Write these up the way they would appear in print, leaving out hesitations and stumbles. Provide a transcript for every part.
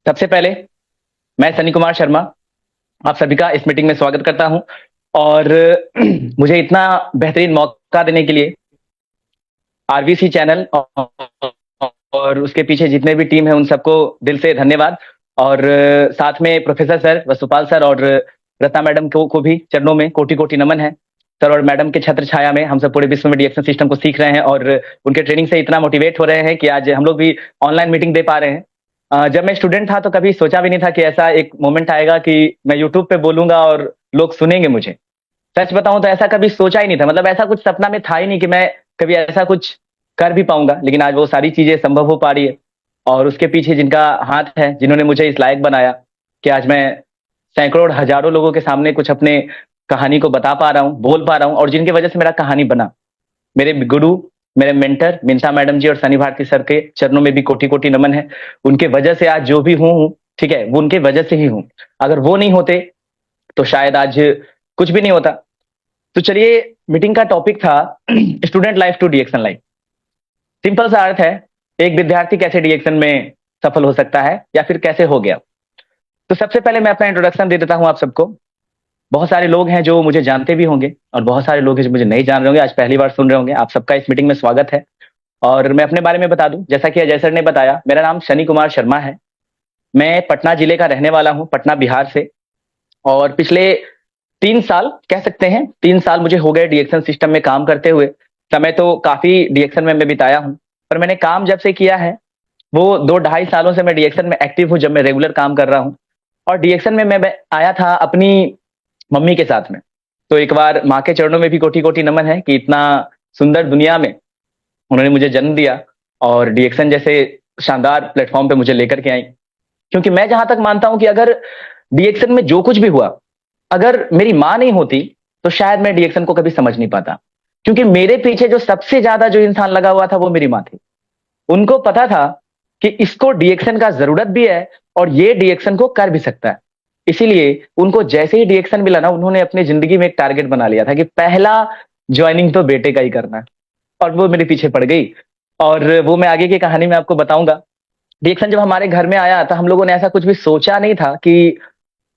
सबसे पहले मैं सनी कुमार शर्मा आप सभी का इस मीटिंग में स्वागत करता हूं। और मुझे इतना बेहतरीन मौका देने के लिए आरबीसी चैनल और उसके पीछे जितने भी टीम है उन सबको दिल से धन्यवाद। और साथ में प्रोफेसर सर वसुपाल सर और रत्ना मैडम को भी चरणों में कोटि कोटि नमन है। सर और मैडम के छत्र छाया में हम सब पूरे विश्व में डीएक्शन सिस्टम को सीख रहे हैं और उनके ट्रेनिंग से इतना मोटिवेट हो रहे हैं कि आज हम लोग भी ऑनलाइन मीटिंग दे पा रहे हैं। जब मैं स्टूडेंट था तो कभी सोचा भी नहीं था कि ऐसा एक मोमेंट आएगा कि मैं यूट्यूब पे बोलूंगा और लोग सुनेंगे मुझे। सच बताऊं तो ऐसा कभी सोचा ही नहीं था, मतलब ऐसा कुछ सपना में था ही नहीं कि मैं कभी ऐसा कुछ कर भी पाऊंगा, लेकिन आज वो सारी चीजें संभव हो पा रही है। और उसके पीछे जिनका हाथ है, जिन्होंने मुझे इस लायक बनाया कि आज मैं सैकड़ों हजारों लोगों के सामने कुछ अपने कहानी को बता पा रहा हूँ, बोल पा रहा हूँ, और जिनकी वजह से मेरा कहानी बना, मेरे गुरु, मेरे मेंटर मिनसा मैडम जी और सनी भारती सर के चरणों में भी कोटि कोटि नमन है। उनके वजह से आज जो भी हूँ, ठीक है, वो उनके वजह से ही हूँ। अगर वो नहीं होते तो शायद आज कुछ भी नहीं होता। तो चलिए, मीटिंग का टॉपिक था student life to the action life. Simple सा अर्थ है, एक विद्यार्थी कैसे डीएक्शन में सफल हो सकता है या फिर कैसे हो गया। तो सबसे पहले मैं अपना इंट्रोडक्शन दे देता हूं आप सबको। बहुत सारे लोग हैं जो मुझे जानते भी होंगे और बहुत सारे लोग हैं जो मुझे नहीं जान रहे होंगे, आज पहली बार सुन रहे होंगे। आप सबका इस मीटिंग में स्वागत है। और मैं अपने बारे में बता दूं, जैसा कि अजय सर ने बताया, मेरा नाम शनि कुमार शर्मा है। मैं पटना जिले का रहने वाला हूं, पटना बिहार से। और पिछले 3 साल कह सकते हैं, 3 साल मुझे हो गए डीएक्शन सिस्टम में काम करते हुए। समय तो काफी डीएक्शन में मैं बिताया हूं, पर मैंने काम जब से किया है वो 2 ढाई सालों से मैं डीएक्शन में एक्टिव हूं, जब मैं रेगुलर काम कर रहा हूं। और डीएक्शन में मैं आया था अपनी मम्मी के साथ में। तो एक बार माँ के चरणों में भी कोटि कोटि नमन है कि इतना सुंदर दुनिया में उन्होंने मुझे जन्म दिया और डीएक्शन जैसे शानदार प्लेटफॉर्म पे मुझे लेकर के आई। क्योंकि मैं जहां तक मानता हूं कि अगर डीएक्शन में जो कुछ भी हुआ, अगर मेरी माँ नहीं होती तो शायद मैं डीएक्शन को कभी समझ नहीं पाता। क्योंकि मेरे पीछे जो सबसे ज्यादा जो इंसान लगा हुआ था वो मेरी माँ थी। उनको पता था कि इसको डीएक्शन का जरूरत भी है और ये डीएक्शन को कर भी सकता है। इसीलिए उनको जैसे ही डीएक्शन मिला ना, उन्होंने अपनी जिंदगी में एक टारगेट बना लिया था कि पहला ज्वाइनिंग तो बेटे का ही करना है। और वो मेरे पीछे पड़ गई। और वो मैं आगे की कहानी में आपको बताऊंगा। डीएक्शन जब हमारे घर में आया तो हम लोगों ने ऐसा कुछ भी सोचा नहीं था कि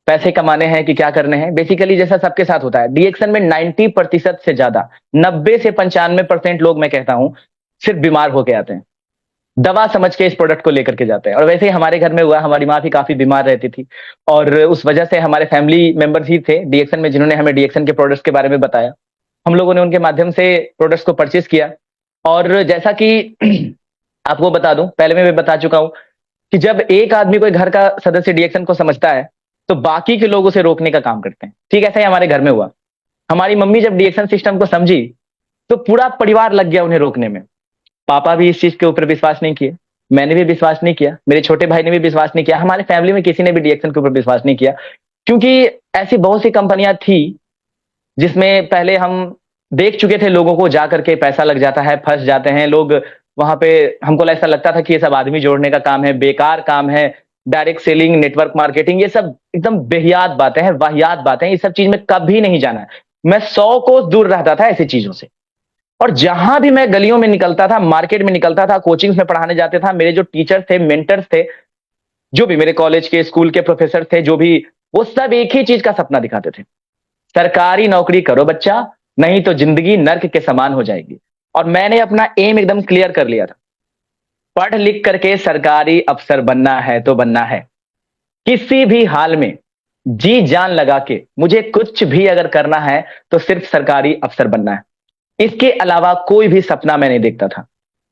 पैसे कमाने हैं कि क्या करने हैं। बेसिकली जैसा सबके साथ होता है, डीएक्शन में 90% से ज्यादा, 90 से 95% लोग, मैं कहता हूं, सिर्फ बीमार होके आते हैं, दवा समझ के इस प्रोडक्ट को लेकर के जाते हैं। और वैसे ही हमारे घर में हुआ, हमारी माँ भी काफी बीमार रहती थी और उस वजह से हमारे फैमिली मेंबर्स ही थे डीएक्शन में जिन्होंने हमें डीएक्शन के प्रोडक्ट्स के बारे में बताया। हम लोगों ने उनके माध्यम से प्रोडक्ट्स को परचेज किया। और जैसा कि आपको बता दूं, पहले मैं भी बता चुका हूं कि जब एक आदमी, कोई घर का सदस्य डीएक्शन को समझता है तो बाकी के लोग उसे रोकने का काम करते हैं। ठीक ऐसा ही हमारे घर में हुआ। हमारी मम्मी जब डीएक्शन सिस्टम को समझी तो पूरा परिवार लग गया उन्हें रोकने में। पापा भी इस चीज के ऊपर विश्वास नहीं किए, मैंने भी विश्वास नहीं किया, मेरे छोटे भाई ने भी विश्वास नहीं किया, हमारे फैमिली में किसी ने भी डीएक्शन के ऊपर विश्वास नहीं किया। क्योंकि ऐसी बहुत सी कंपनियां थी जिसमें पहले हम देख चुके थे लोगों को जा करके पैसा लग जाता है, फंस जाते हैं लोग वहां पे। हमको ऐसा लगता था कि ये सब आदमी जोड़ने का काम है, बेकार काम है, डायरेक्ट सेलिंग, नेटवर्क मार्केटिंग, ये सब एकदम बेहियात बातें हैं, वाहियात बातें हैं। ये सब चीज में कभी नहीं जाना है। मैं 100 कोस दूर रहता था ऐसी चीजों से। और जहां भी मैं गलियों में निकलता था, मार्केट में निकलता था, कोचिंग्स में पढ़ाने जाते था, मेरे जो टीचर थे, मेंटर्स थे, जो भी मेरे कॉलेज के, स्कूल के प्रोफेसर थे, जो भी, वो सब एक ही चीज का सपना दिखाते थे, सरकारी नौकरी करो बच्चा, नहीं तो जिंदगी नर्क के समान हो जाएगी। और मैंने अपना एम एकदम क्लियर कर लिया था, पढ़ लिख करके सरकारी अफसर बनना है तो बनना है, किसी भी हाल में जी जान लगा के मुझे कुछ भी अगर करना है तो सिर्फ सरकारी अफसर बनना है। इसके अलावा कोई भी सपना मैं नहीं देखता था।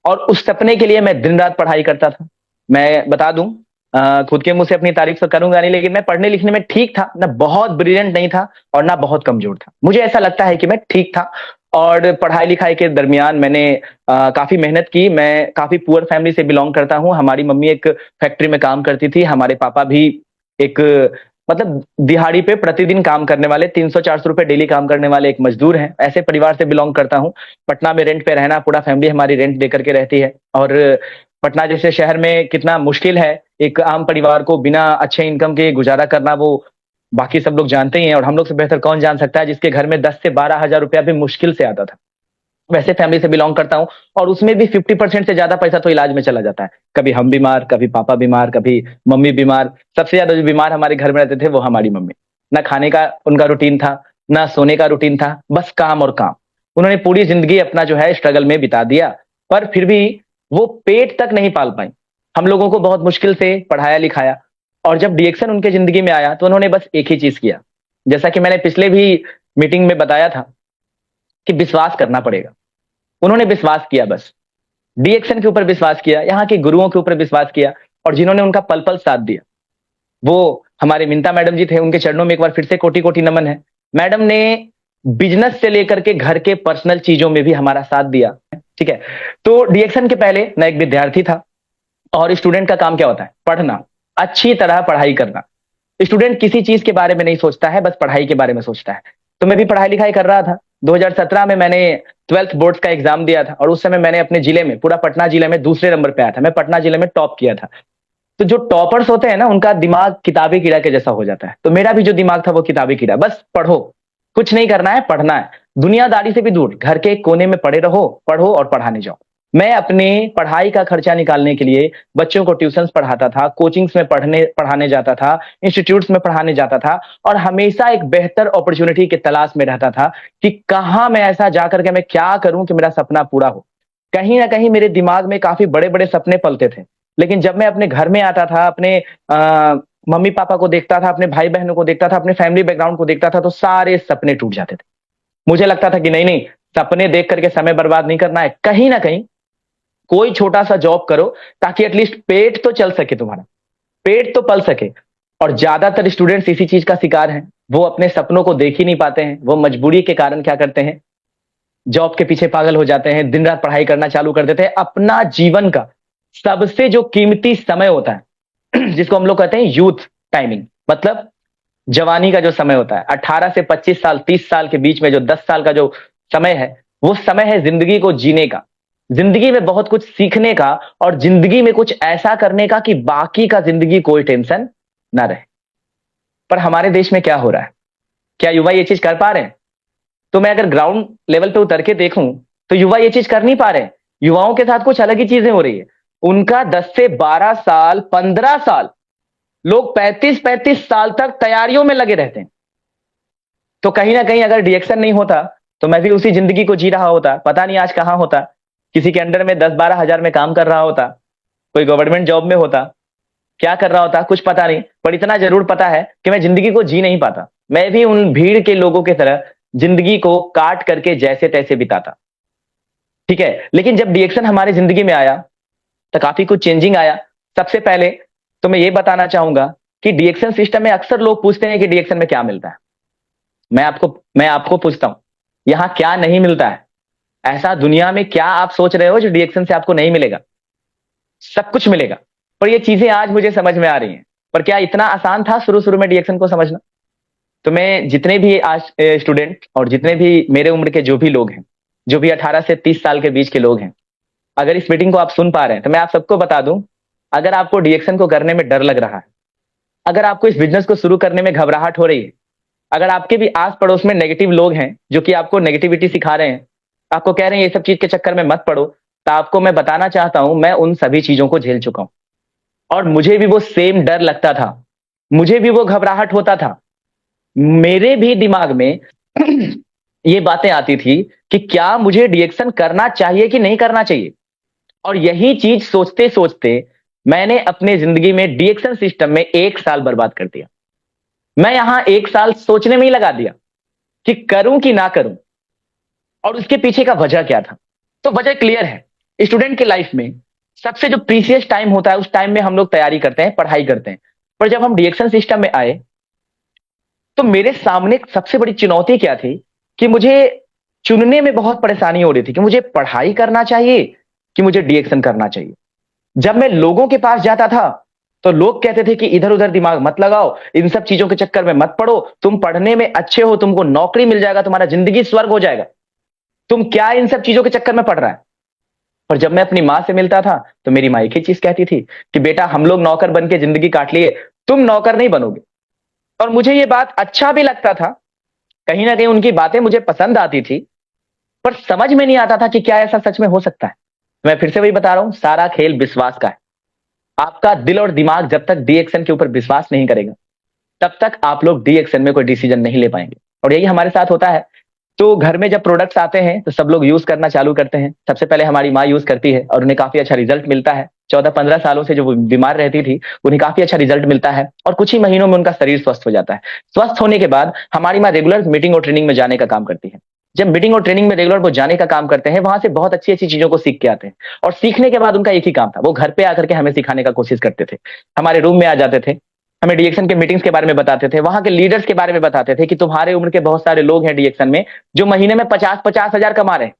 और उस सपने के लिए मैं दिन रात पढ़ाई करता था। मैं बता दूं, खुद के मुंह से अपनी तारीफ तो करूंगा नहीं, लेकिन मैं पढ़ने लिखने में ठीक था, ना बहुत ब्रिलियंट नहीं था और ना बहुत कमजोर था। मुझे ऐसा लगता है कि मैं ठीक था। और पढ़ाई लिखाई के दरमियान मैंने काफी मेहनत की। मैं काफी पुअर फैमिली से बिलोंग करता हूं। हमारी मम्मी एक फैक्ट्री में काम करती थी, हमारे पापा भी एक, मतलब दिहाड़ी पे प्रतिदिन काम करने वाले, 300-400 रुपए डेली काम करने वाले एक मजदूर हैं। ऐसे परिवार से बिलोंग करता हूं। पटना में रेंट पे रहना, पूरा फैमिली हमारी रेंट दे करके रहती है। और पटना जैसे शहर में कितना मुश्किल है एक आम परिवार को बिना अच्छे इनकम के गुजारा करना, वो बाकी सब लोग जानते ही हैं। और हम लोग से बेहतर कौन जान सकता है जिसके घर में 10 से 12 हजार रुपया भी मुश्किल से आता था। वैसे फैमिली से बिलोंग करता हूं, और उसमें भी 50% से ज्यादा पैसा तो इलाज में चला जाता है। कभी हम बीमार, कभी पापा बीमार, कभी मम्मी बीमार। सबसे ज्यादा जो बीमार हमारे घर में रहते थे वो हमारी मम्मी। ना खाने का उनका रूटीन था, ना सोने का रूटीन था, बस काम और काम। उन्होंने पूरी जिंदगी अपना जो है स्ट्रगल में बिता दिया, पर फिर भी वो पेट तक नहीं पाल पाई। हम लोगों को बहुत मुश्किल से पढ़ाया लिखाया, और जब डीएक्शन उनके जिंदगी में आया तो उन्होंने बस एक ही चीज किया, जैसा कि मैंने पिछले भी मीटिंग में बताया था, कि विश्वास करना पड़ेगा। उन्होंने विश्वास किया, बस डीएक्शन के ऊपर विश्वास किया, यहाँ के गुरुओं के ऊपर विश्वास किया, और जिन्होंने उनका पल पल साथ दिया, वो हमारे मिंता मैडम जी थे। उनके चरणों में एक बार फिर से कोटि कोटि नमन है। मैडम ने बिजनेस से लेकर के घर के पर्सनल चीजों में भी हमारा साथ दिया। ठीक है, तो डीएक्शन के पहले मैं एक विद्यार्थी था, और स्टूडेंट का काम क्या होता है? पढ़ना, अच्छी तरह पढ़ाई करना। स्टूडेंट किसी चीज के बारे में नहीं सोचता है, बस पढ़ाई के बारे में सोचता है। तो मैं भी पढ़ाई लिखाई कर रहा था। 2017 में मैंने 12th बोर्ड्स का एग्जाम दिया था, और उस समय मैंने अपने जिले में, पूरा पटना जिले में दूसरे नंबर पे आया था। मैं पटना जिले में टॉप किया था। तो जो टॉपर्स होते हैं ना, उनका दिमाग किताबी कीड़ा के जैसा हो जाता है। तो मेरा भी जो दिमाग था वो किताबी कीड़ा, बस पढ़ो, कुछ नहीं करना है, पढ़ना है। दुनियादारी से भी दूर, घर के कोने में पड़े रहो, पढ़ो और पढ़ाने जाओ। मैं अपने पढ़ाई का खर्चा निकालने के लिए बच्चों को ट्यूशंस पढ़ाता था, कोचिंग्स में पढ़ाने जाता था, इंस्टीट्यूट्स में पढ़ाने जाता था, और हमेशा एक बेहतर अपॉर्चुनिटी की तलाश में रहता था कि कहां मैं ऐसा जाकर के मैं क्या करूं कि मेरा सपना पूरा हो। कहीं ना कहीं मेरे दिमाग में काफी बड़े बड़े सपने पलते थे, लेकिन जब मैं अपने घर में आता था, अपने मम्मी पापा को देखता था, अपने भाई बहनों को देखता था, अपने फैमिली बैकग्राउंड को देखता था, तो सारे सपने टूट जाते थे। मुझे लगता था कि नहीं नहीं, सपने देख करके समय बर्बाद नहीं करना है, कहीं ना कहीं कोई छोटा सा जॉब करो, ताकि एटलीस्ट पेट तो चल सके, तुम्हारा पेट तो पल सके। और ज्यादातर स्टूडेंट्स इसी चीज का शिकार हैं, वो अपने सपनों को देख ही नहीं पाते हैं। वो मजबूरी के कारण क्या करते हैं, जॉब के पीछे पागल हो जाते हैं, दिन रात पढ़ाई करना चालू कर देते हैं। अपना जीवन का सबसे जो कीमती समय होता है जिसको हम लोग कहते हैं यूथ टाइमिंग, मतलब जवानी का जो समय होता है, 18 से 25 साल, 30 साल के बीच में जो 10 साल का जो समय है, वो समय है जिंदगी को जीने का, जिंदगी में बहुत कुछ सीखने का, और जिंदगी में कुछ ऐसा करने का कि बाकी का जिंदगी कोई टेंशन ना रहे। पर हमारे देश में क्या हो रहा है? क्या युवा ये चीज कर पा रहे हैं? तो मैं अगर ग्राउंड लेवल पे उतर के देखूं, तो युवा ये चीज कर नहीं पा रहे हैं। युवाओं के साथ कुछ अलग ही चीजें हो रही है। उनका 10 से 12 साल, 15 साल, लोग 35-35 साल तक तैयारियों में लगे रहते हैं। तो कहीं ना कहीं अगर डीएक्शन नहीं होता, तो मैं भी उसी जिंदगी को जी रहा होता। पता नहीं आज कहां होता, किसी के अंडर में 10-12 हजार में काम कर रहा होता, कोई गवर्नमेंट जॉब में होता, क्या कर रहा होता कुछ पता नहीं। पर इतना जरूर पता है कि मैं जिंदगी को जी नहीं पाता। मैं भी उन भीड़ के लोगों की तरह जिंदगी को काट करके जैसे तैसे बिताता। ठीक है, लेकिन जब डीएक्शन हमारी जिंदगी में आया, तो काफी कुछ चेंजिंग आया। सबसे पहले तो मैं ये बताना चाहूंगा कि डीएक्शन सिस्टम में अक्सर लोग पूछते हैं कि डीएक्शन में क्या मिलता है। मैं आपको पूछता हूं, यहां क्या नहीं मिलता है? ऐसा दुनिया में क्या आप सोच रहे हो जो डीएक्शन से आपको नहीं मिलेगा? सब कुछ मिलेगा। पर ये चीजें आज मुझे समझ में आ रही हैं। पर क्या इतना आसान था शुरू शुरू में डीएक्शन को समझना? तो मैं जितने भी आज स्टूडेंट और जितने भी मेरे उम्र के जो भी लोग हैं, जो भी 18 से 30 साल के बीच के लोग हैं, अगर इस मीटिंग को आप सुन पा रहे हैं, तो मैं आप सबको बता दूं, अगर आपको डीएक्शन को करने में डर लग रहा है, अगर आपको इस बिजनेस को शुरू करने में घबराहट हो रही है, अगर आपके भी आस पड़ोस में नेगेटिव लोग हैं जो कि आपको नेगेटिविटी सिखा रहे हैं, आपको कह रहे हैं ये सब चीज के चक्कर में मत पड़ो, तो आपको मैं बताना चाहता हूं, मैं उन सभी चीजों को झेल चुका हूं, और मुझे भी वो सेम डर लगता था, मुझे भी वो घबराहट होता था। मेरे भी दिमाग में ये बातें आती थी कि क्या मुझे डीएक्शन करना चाहिए कि नहीं करना चाहिए। और यही चीज सोचते सोचते मैंने अपने जिंदगी में डीएक्शन सिस्टम में 1 साल बर्बाद कर दिया। मैं यहां 1 साल सोचने में ही लगा दिया कि करूं कि ना करूं, और उसके पीछे का वजह क्या था। तो वजह क्लियर है। स्टूडेंट के लाइफ में सबसे जो प्रीसियस टाइम होता है, उस टाइम में हम लोग तैयारी करते हैं, पढ़ाई करते हैं। पर जब हम डीएक्शन सिस्टम में आए, तो मेरे सामने सबसे बड़ी चुनौती क्या थी कि मुझे चुनने में बहुत परेशानी हो रही थी कि मुझे पढ़ाई करना चाहिए कि मुझे डीएक्शन करना चाहिए। जब मैं लोगों के पास जाता था, तो लोग कहते थे कि इधर उधर दिमाग मत लगाओ, इन सब चीजों के चक्कर में मत पड़ो, तुम पढ़ने में अच्छे हो, तुमको नौकरी मिल जाएगा, तुम्हारा जिंदगी स्वर्ग हो जाएगा, तुम क्या इन सब चीजों के चक्कर में पड़ रहा है। और जब मैं अपनी माँ से मिलता था, तो मेरी माँ एक ही चीज कहती थी कि बेटा, हम लोग नौकर बन के जिंदगी काट लिए, तुम नौकर नहीं बनोगे। और मुझे ये बात अच्छा भी लगता था, कहीं ना कहीं उनकी बातें मुझे पसंद आती थी। पर समझ में नहीं आता था कि क्या ऐसा सच में हो सकता है। मैं फिर से वही बता रहा हूं, सारा खेल विश्वास का है। आपका दिल और दिमाग जब तक डी एक्शन के ऊपर विश्वास नहीं करेगा, तब तक आप लोग डी एक्शन में कोई डिसीजन नहीं ले पाएंगे। और यही हमारे साथ होता है। तो घर में जब प्रोडक्ट्स आते हैं तो सब लोग यूज करना चालू करते हैं। सबसे पहले हमारी माँ यूज करती है और उन्हें काफी अच्छा रिजल्ट मिलता है। 14-15 सालों से जो वो बीमार रहती थी, उन्हें काफी अच्छा रिजल्ट मिलता है और कुछ ही महीनों में उनका शरीर स्वस्थ हो जाता है। स्वस्थ होने के बाद हमारी माँ रेगुलर मीटिंग और ट्रेनिंग में जाने का काम करती है। जब मीटिंग और ट्रेनिंग में रेगुलर वो जाने का काम करते हैं, वहां से बहुत अच्छी अच्छी चीजों को सीख के आते हैं। और सीखने के बाद उनका एक ही काम था, वो घर पे आकर के हमें सिखाने का कोशिश करते थे। हमारे रूम में आ जाते थे, हमें डीएक्शन के मीटिंग्स के बारे में बताते थे, वहां के लीडर्स के बारे में बताते थे कि तुम्हारे उम्र के बहुत सारे लोग हैं डीएक्शन में जो महीने में 50-50 हजार कमा रहे हैं।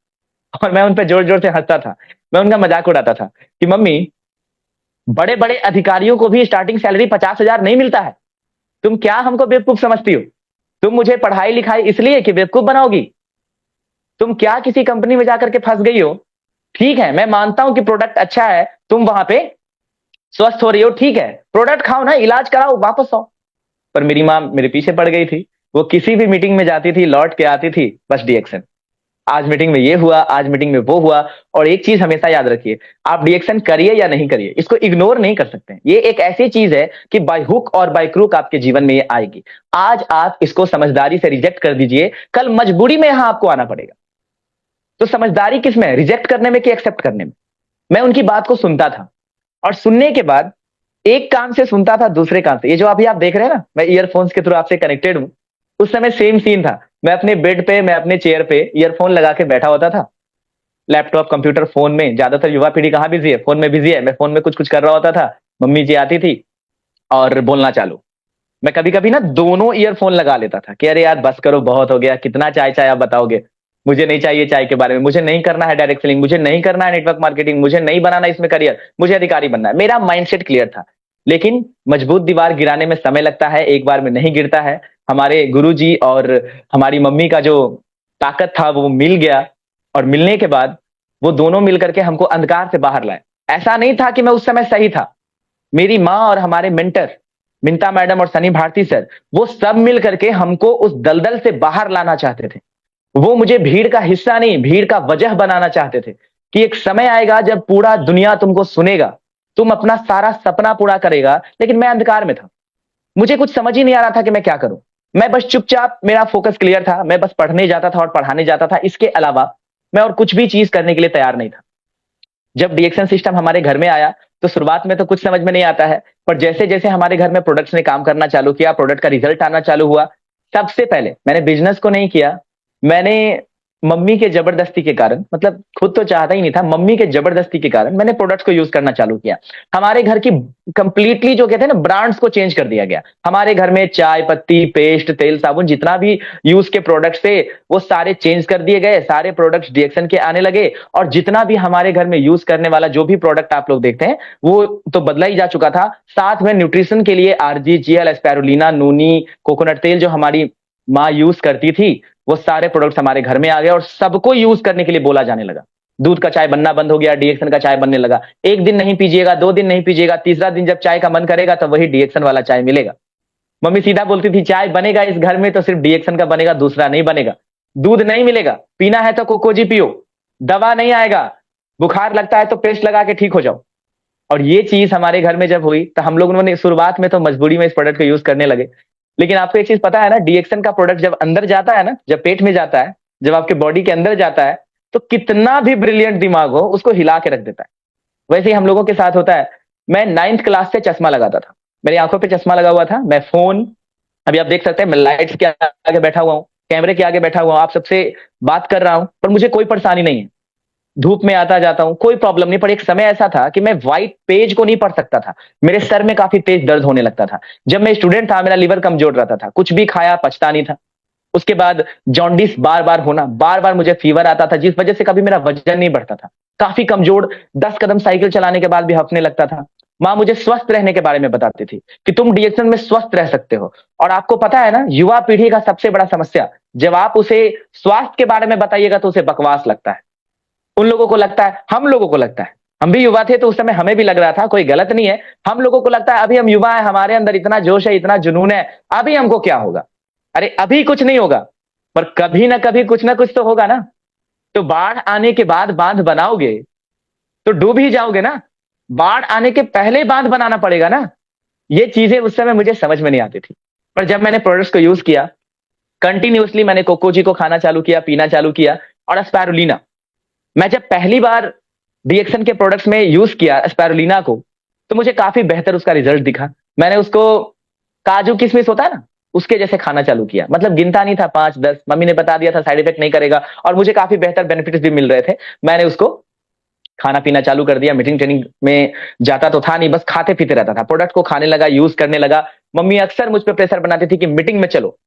और मैं उन पर जोर जोर से हंसता था। मैं उनका मजाक उड़ाता था कि मम्मी, बड़े बड़े अधिकारियों को भी स्टार्टिंग सैलरी 50 हजार नहीं मिलता है। तुम क्या हमको बेवकूफ समझती हो? तुम मुझे पढ़ाई लिखाई इसलिए कि बेवकूफ बनाओगी? तुम क्या किसी कंपनी में जाकर के फंस गई हो? ठीक है, मैं मानता हूं कि प्रोडक्ट अच्छा है, तुम वहां पे स्वस्थ हो रही हो, ठीक है, प्रोडक्ट खाओ ना, इलाज कराओ, वापस आओ। पर मेरी माँ मेरे पीछे पड़ गई थी। वो किसी भी मीटिंग में जाती थी, लौट के आती थी, बस डीएक्शन। आज मीटिंग में ये हुआ, आज मीटिंग में वो हुआ। और एक चीज हमेशा याद रखिए, आप डीएक्शन करिए या नहीं करिए, इसको इग्नोर नहीं कर सकते। ये एक ऐसी चीज है कि बाय हुक और बाय क्रूक आपके जीवन में ये आएगी। आज आप इसको समझदारी से रिजेक्ट कर दीजिए, कल मजबूरी में यहां आपको आना पड़ेगा। तो समझदारी किस में है, रिजेक्ट करने में कि एक्सेप्ट करने में? मैं उनकी बात को सुनता था और सुनने के बाद एक कान से सुनता था, दूसरे कान से। ये जो अभी आप देख रहे हैं ना, मैं ईयरफोन्स के थ्रू आपसे कनेक्टेड हूं, उस समय सेम सीन था। मैं अपने बेड पे, मैं अपने चेयर पे ईयरफोन लगा के बैठा होता था। लैपटॉप, कंप्यूटर, फोन में, ज्यादातर युवा पीढ़ी कहाँ बिजी है, फोन में बिजी है। मैं फोन में कुछ कुछ कर रहा होता था, मम्मी जी आती थी और बोलना चालू। मैं कभी कभी ना दोनों ईयरफोन लगा लेता था कि अरे यार बस करो, बहुत हो गया, कितना चाय चाय आप बताओगे, मुझे नहीं चाहिए चाय के बारे में, मुझे नहीं करना है डायरेक्ट सेलिंग, मुझे नहीं करना है नेटवर्क मार्केटिंग, मुझे नहीं बनाना इसमें करियर, मुझे अधिकारी बनना है। मेरा माइंडसेट क्लियर था। लेकिन मजबूत दीवार गिराने में समय लगता है, एक बार में नहीं गिरता है। हमारे गुरुजी और हमारी मम्मी का जो ताकत था वो मिल गया। और मिलने के बाद वो दोनों मिलकर के हमको अंधकार से बाहर लाए। ऐसा नहीं था कि मैं उस समय सही था। मेरी माँ और हमारे मेंटर मिंता मैडम और सनी भारती सर, वो सब मिल करके हमको उस दलदल से बाहर लाना चाहते थे। वो मुझे भीड़ का हिस्सा नहीं, भीड़ का वजह बनाना चाहते थे कि एक समय आएगा जब पूरा दुनिया तुमको सुनेगा, तुम अपना सारा सपना पूरा करेगा। लेकिन मैं अंधकार में था, मुझे कुछ समझ ही नहीं आ रहा था कि मैं क्या करूं। मैं बस चुपचाप, मेरा फोकस क्लियर था, मैं बस पढ़ने जाता था और पढ़ाने जाता था। इसके अलावा मैं और कुछ भी चीज करने के लिए तैयार नहीं था। जब डीएक्शन सिस्टम हमारे घर में आया तो शुरुआत में तो कुछ समझ में नहीं आता है, पर जैसे जैसे हमारे घर में प्रोडक्ट्स ने काम करना चालू किया, प्रोडक्ट का रिजल्ट आना चालू हुआ। सबसे पहले मैंने बिजनेस को नहीं किया, मैंने मम्मी के जबरदस्ती के कारण, मतलब खुद तो चाहता ही नहीं था, मम्मी के जबरदस्ती के कारण मैंने प्रोडक्ट्स को यूज करना चालू किया। हमारे घर की कंप्लीटली जो कहते हैं ना ब्रांड्स को चेंज कर दिया गया। हमारे घर में चाय पत्ती, पेस्ट, तेल, साबुन, जितना भी यूज के प्रोडक्ट्स थे वो सारे चेंज कर दिए गए। सारे प्रोडक्ट्स डीएक्शन के आने लगे। और जितना भी हमारे घर में यूज करने वाला जो भी प्रोडक्ट आप लोग देखते हैं वो तो बदला ही जा चुका था। साथ में न्यूट्रिशन के लिए आरजी, जीएल, स्पारुलिना, नूनी, कोकोनट तेल जो हमारी माँ यूज करती थी, वो सारे प्रोडक्ट्स हमारे घर में आ गए और सबको यूज करने के लिए बोला जाने लगा। दूध का चाय बनना बंद हो गया, डीएक्शन का चाय बनने लगा। एक दिन नहीं पीजिएगा, 2 दिन नहीं पीजिएगा, तीसरा दिन जब चाय का मन करेगा तो वही डीएक्शन वाला चाय मिलेगा। मम्मी सीधा बोलती थी, चाय बनेगा इस घर में तो सिर्फ डीएक्शन का बनेगा, दूसरा नहीं बनेगा। दूध नहीं मिलेगा, पीना है तो कोकोजी पियो। दवा नहीं आएगा, बुखार लगता है तो पेस्ट लगा के ठीक हो जाओ। और ये चीज हमारे घर में जब हुई तो हम लोगों ने शुरुआत में तो मजबूरी में इस प्रोडक्ट को यूज करने लगे। लेकिन आपको एक चीज पता है ना, डीएक्शन का प्रोडक्ट जब अंदर जाता है ना, जब पेट में जाता है, जब आपके बॉडी के अंदर जाता है, तो कितना भी ब्रिलियंट दिमाग हो उसको हिला के रख देता है। वैसे ही हम लोगों के साथ होता है। मैं 9th क्लास से चश्मा लगाता था, मेरी आंखों पे चश्मा लगा हुआ था। मैं फोन, अभी आप देख सकते हैं मैं लाइट्स के आगे बैठा हुआ हूँ, कैमरे के आगे बैठा हुआ हूँ, आप सबसे बात कर रहा हूं, पर मुझे कोई परेशानी नहीं है। धूप में आता जाता हूं, कोई प्रॉब्लम नहीं। पर एक समय ऐसा था कि मैं व्हाइट पेज को नहीं पढ़ सकता था, मेरे सर में काफी तेज दर्द होने लगता था। जब मैं स्टूडेंट था, मेरा लिवर कमजोर रहता था, कुछ भी खाया पचता नहीं था। उसके बाद जॉन्डिस बार बार होना, बार बार मुझे फीवर आता था, जिस वजह से कभी मेरा वजन नहीं बढ़ता था। काफी कमजोर, 10 कदम साइकिल चलाने के बाद भी हफने लगता था। माँ मुझे स्वस्थ रहने के बारे में बताती थी कि तुम डीएक्शन में स्वस्थ रह सकते हो। और आपको पता है ना, युवा पीढ़ी का सबसे बड़ा समस्या, जब आप उसे स्वास्थ्य के बारे में बताइएगा तो उसे बकवास लगता है। उन लोगों को लगता है, हम लोगों को लगता है, हम भी युवा थे तो उस समय हमें भी लग रहा था, कोई गलत नहीं है। हम लोगों को लगता है अभी हम युवा है, हमारे अंदर इतना जोश है, इतना जुनून है, अभी हमको क्या होगा। अरे अभी कुछ नहीं होगा, पर कभी ना कभी कुछ ना कुछ तो होगा ना। तो बाढ़ आने के बाद बांध बनाओगे तो डूब ही जाओगे ना। बाढ़ आने के पहले बांध बनाना पड़ेगा ना। ये चीजें उस समय मुझे समझ में नहीं आती थी। पर जब मैंने प्रोडक्ट्स को यूज किया, कंटिन्यूअसली मैंने कोकोजी को खाना चालू किया, पीना चालू किया, और स्पारुलिना। मैं जब पहली बार डीएक्सन के प्रोडक्ट्स में यूज किया स्पारुलिना को, तो मुझे काफी बेहतर उसका रिजल्ट दिखा। मैंने उसको काजू किशमिश होता है ना, उसके जैसे खाना चालू किया। मतलब गिनता नहीं था, 5-10, मम्मी ने बता दिया था साइड इफेक्ट नहीं करेगा, और मुझे काफी बेहतर बेनिफिट्स भी मिल रहे थे। मैंने उसको खाना पीना चालू कर दिया। मीटिंग ट्रेनिंग में जाता तो था नहीं, बस खाते पीते रहता था। प्रोडक्ट को खाने लगा, यूज करने लगा। मम्मी अक्सर मुझ पर प्रेशर बनाती थी कि मीटिंग में चलो,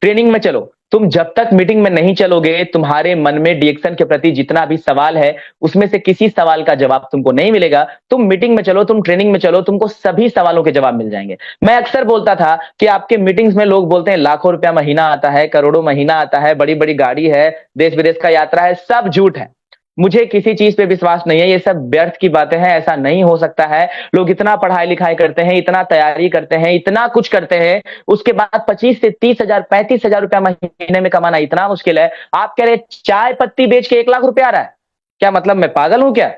ट्रेनिंग में चलो। तुम जब तक मीटिंग में नहीं चलोगे, तुम्हारे मन में डीएक्सन के प्रति जितना भी सवाल है, उसमें से किसी सवाल का जवाब तुमको नहीं मिलेगा। तुम मीटिंग में चलो, तुम ट्रेनिंग में चलो, तुमको सभी सवालों के जवाब मिल जाएंगे। मैं अक्सर बोलता था कि आपके मीटिंग्स में लोग बोलते हैं लाखों रुपया महीना आता है, करोड़ों महीना आता है, बड़ी बड़ी गाड़ी है, देश विदेश का यात्रा है। सब झूठ है। मुझे किसी चीज पे विश्वास नहीं है। ये सब व्यर्थ की बातें हैं। ऐसा नहीं हो सकता है। लोग इतना पढ़ाई लिखाई करते हैं, इतना तैयारी करते हैं, इतना कुछ करते हैं, उसके बाद 25 से 30 हजार 35 हजार रुपया महीने में कमाना इतना मुश्किल है। आप कह रहे चाय पत्ती बेच के 1 लाख रुपया आ रहा है, क्या मतलब मैं पागल हूं क्या?